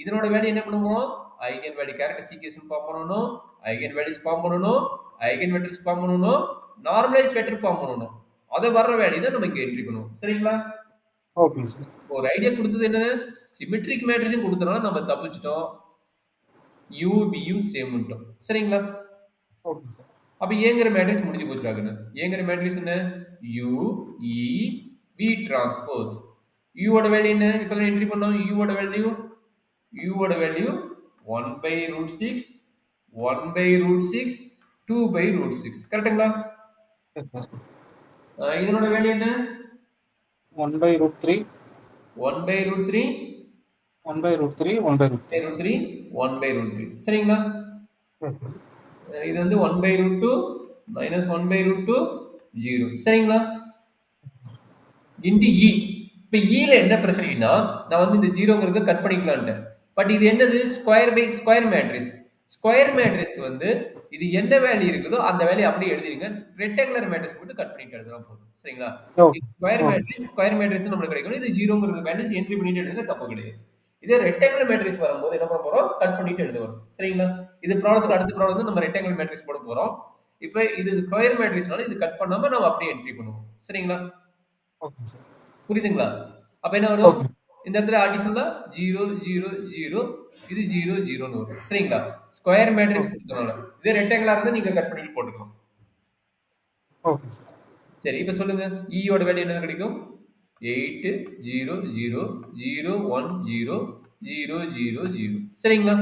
இதனோட வேல்யூ என்ன பண்ணுவோம்? Eigenvalue characteristic equation form பண்ணனும், ஐகன் வேல்யூஸ் ஃபார்ம் பண்ணனும், ஐகன் மேட்ரிக்ஸ் ஃபார்ம் பண்ணனும், நார்மலைஸ் வெக்டர் ஃபார்ம் பண்ணனும். அத வர்ற வேல்யூ தான் நம்ம இங்க என்ட்ரி பண்ணுவோம். சரிங்களா? Okay sir. ஒரு ஐடியா கொடுத்தது என்ன? சிமெட்ரிக் மேட்ரிக்ஸ் கொடுத்தனால நம்ம தப்பிச்சிட்டோம். யூ வியும் சேம் பண்ணிட்டோம். சரிங்களா? Okay sir. அப்ப ஏங்கற மேட்ரிக்ஸ் முடிஞ்சு போச்சுறாங்க. ஏங்கற மேட்ரிக்ஸ் என்ன? u e v transpose. u ஓட வேல்யூ என்ன? இப்போ நான் என்ட்ரி பண்ணோம். u ஓட வேல்யூ 1/√6 1/√6 2/√6. கரெக்ட்டுங்களா? Yes sir. இதனோட வேல்யூ என்ன? 1/√3 1/√3 1/√3 1/√3 1/√3. சரிங்களா? இது வந்து 1/√2 minus 1/√2 0. சரிங்களா? Into e. இப்போ ல என்ன பிரச்சனைனா நான் வந்து இந்த 0ங்கிறத கட் பண்ணிக்கலாம்ட்டேன். பட் இது என்னது? Square by square matrix. Square matrix வந்து இது என்ன வேல்யூ இருக்குதோ அந்த வேல்யூ அப்படியே எழுதிருங்க. ரெக்டாங்குலர் மேட்ரிக்ஸ் மட்டும் கட் பண்ணிட்டு எழுதுனா போதும். சரிங்களா? ஸ்கொயர் மேட்ரிக்ஸ் நமக்கு கிடைக்கும். இது 0ங்கிறது வேல்யூஸ் என்ட்ரி பண்ணிட்டு எழுதுங்க, தப்பு கிடையாது. இதே ரெக்டாங்குலர் மேட்ரிக்ஸ் வரும்போது என்ன பண்ண போறோம்? கட் பண்ணிட்டு எழுதுவோம். சரிங்களா? இது ப்ராப்ளத்துக்கு அடுத்த ப்ராப்ளம் வந்து நம்ம ரெக்டாங்குலர் மேட்ரிக்ஸ் போட போறோம். இப்போ இது ஸ்கொயர் மேட்ரிக்ஸ்னால இது கட் பண்ணாம நாம அப்படியே என்ட்ரி பண்ணுவோம். சரிங்களா? Okay sir. புரியுதுங்களா? அப்ப என்ன வரும்? இந்த இடத்துல அடிஷனலா 0 0 0 இது 0 0ன்னு வரும். சரிங்களா? ஸ்கொயர் மேட்ரிக்ஸ் கொடுத்தனால. இதே ரெக்டாங்குலரா இருந்தா நீங்க கட் பண்ணிட்டு போட்டுக்கலாம். Okay sir. சரி, இப்போ சொல்லுங்க. e ஓட வேல்யூ என்ன கிடைக்கும்? 8 0 0 0 1 0 0 0 0. சரிங்களா?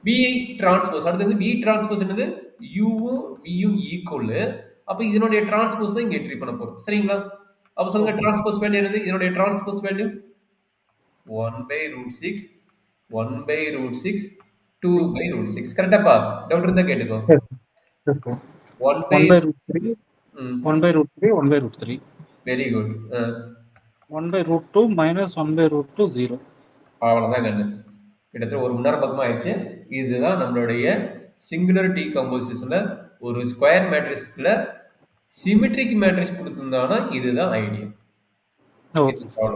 v டிரான்ஸ்போஸ் அடுத்து v டிரான்ஸ்போஸ் என்னது? u வும் v யும் ஈக்குவல். அப்ப இதனுடைய டிரான்ஸ்போஸ் தான் இங்க என்ட்ரி பண்ண போறோம். சரிங்களா? அப்போ சொல்லுங்க டிரான்ஸ்போஸ் வேல்யூ என்னது? இதனுடைய டிரான்ஸ்போஸ் வேல்யூ 1/√6 1/√6 2/√6. கரெக்டாப்பா? டவுட் இருந்தா கேட்டுக்கோ. Yes, sir. 1 1 by by root 3, 1 by root 3, 1 by root 3. Very good. 1 by root 2 minus 1 by root 2, 0. அவ்வளோதான் கண்ணு. கிட்டத்தட்ட ஒரு மணி நேரம் பக்கமாக ஆயிடுச்சு. இதுதான் நம்மளுடைய சிங்குலர் டீகம்போசிஷனில் ஒரு ஸ்கொயர் மேட்ரிக்ஸில் சிமெட்ரிக் மேட்ரிக்ஸ் கொடுத்துருந்தாங்கன்னா இதுதான் ஐடியா. Okay, sir.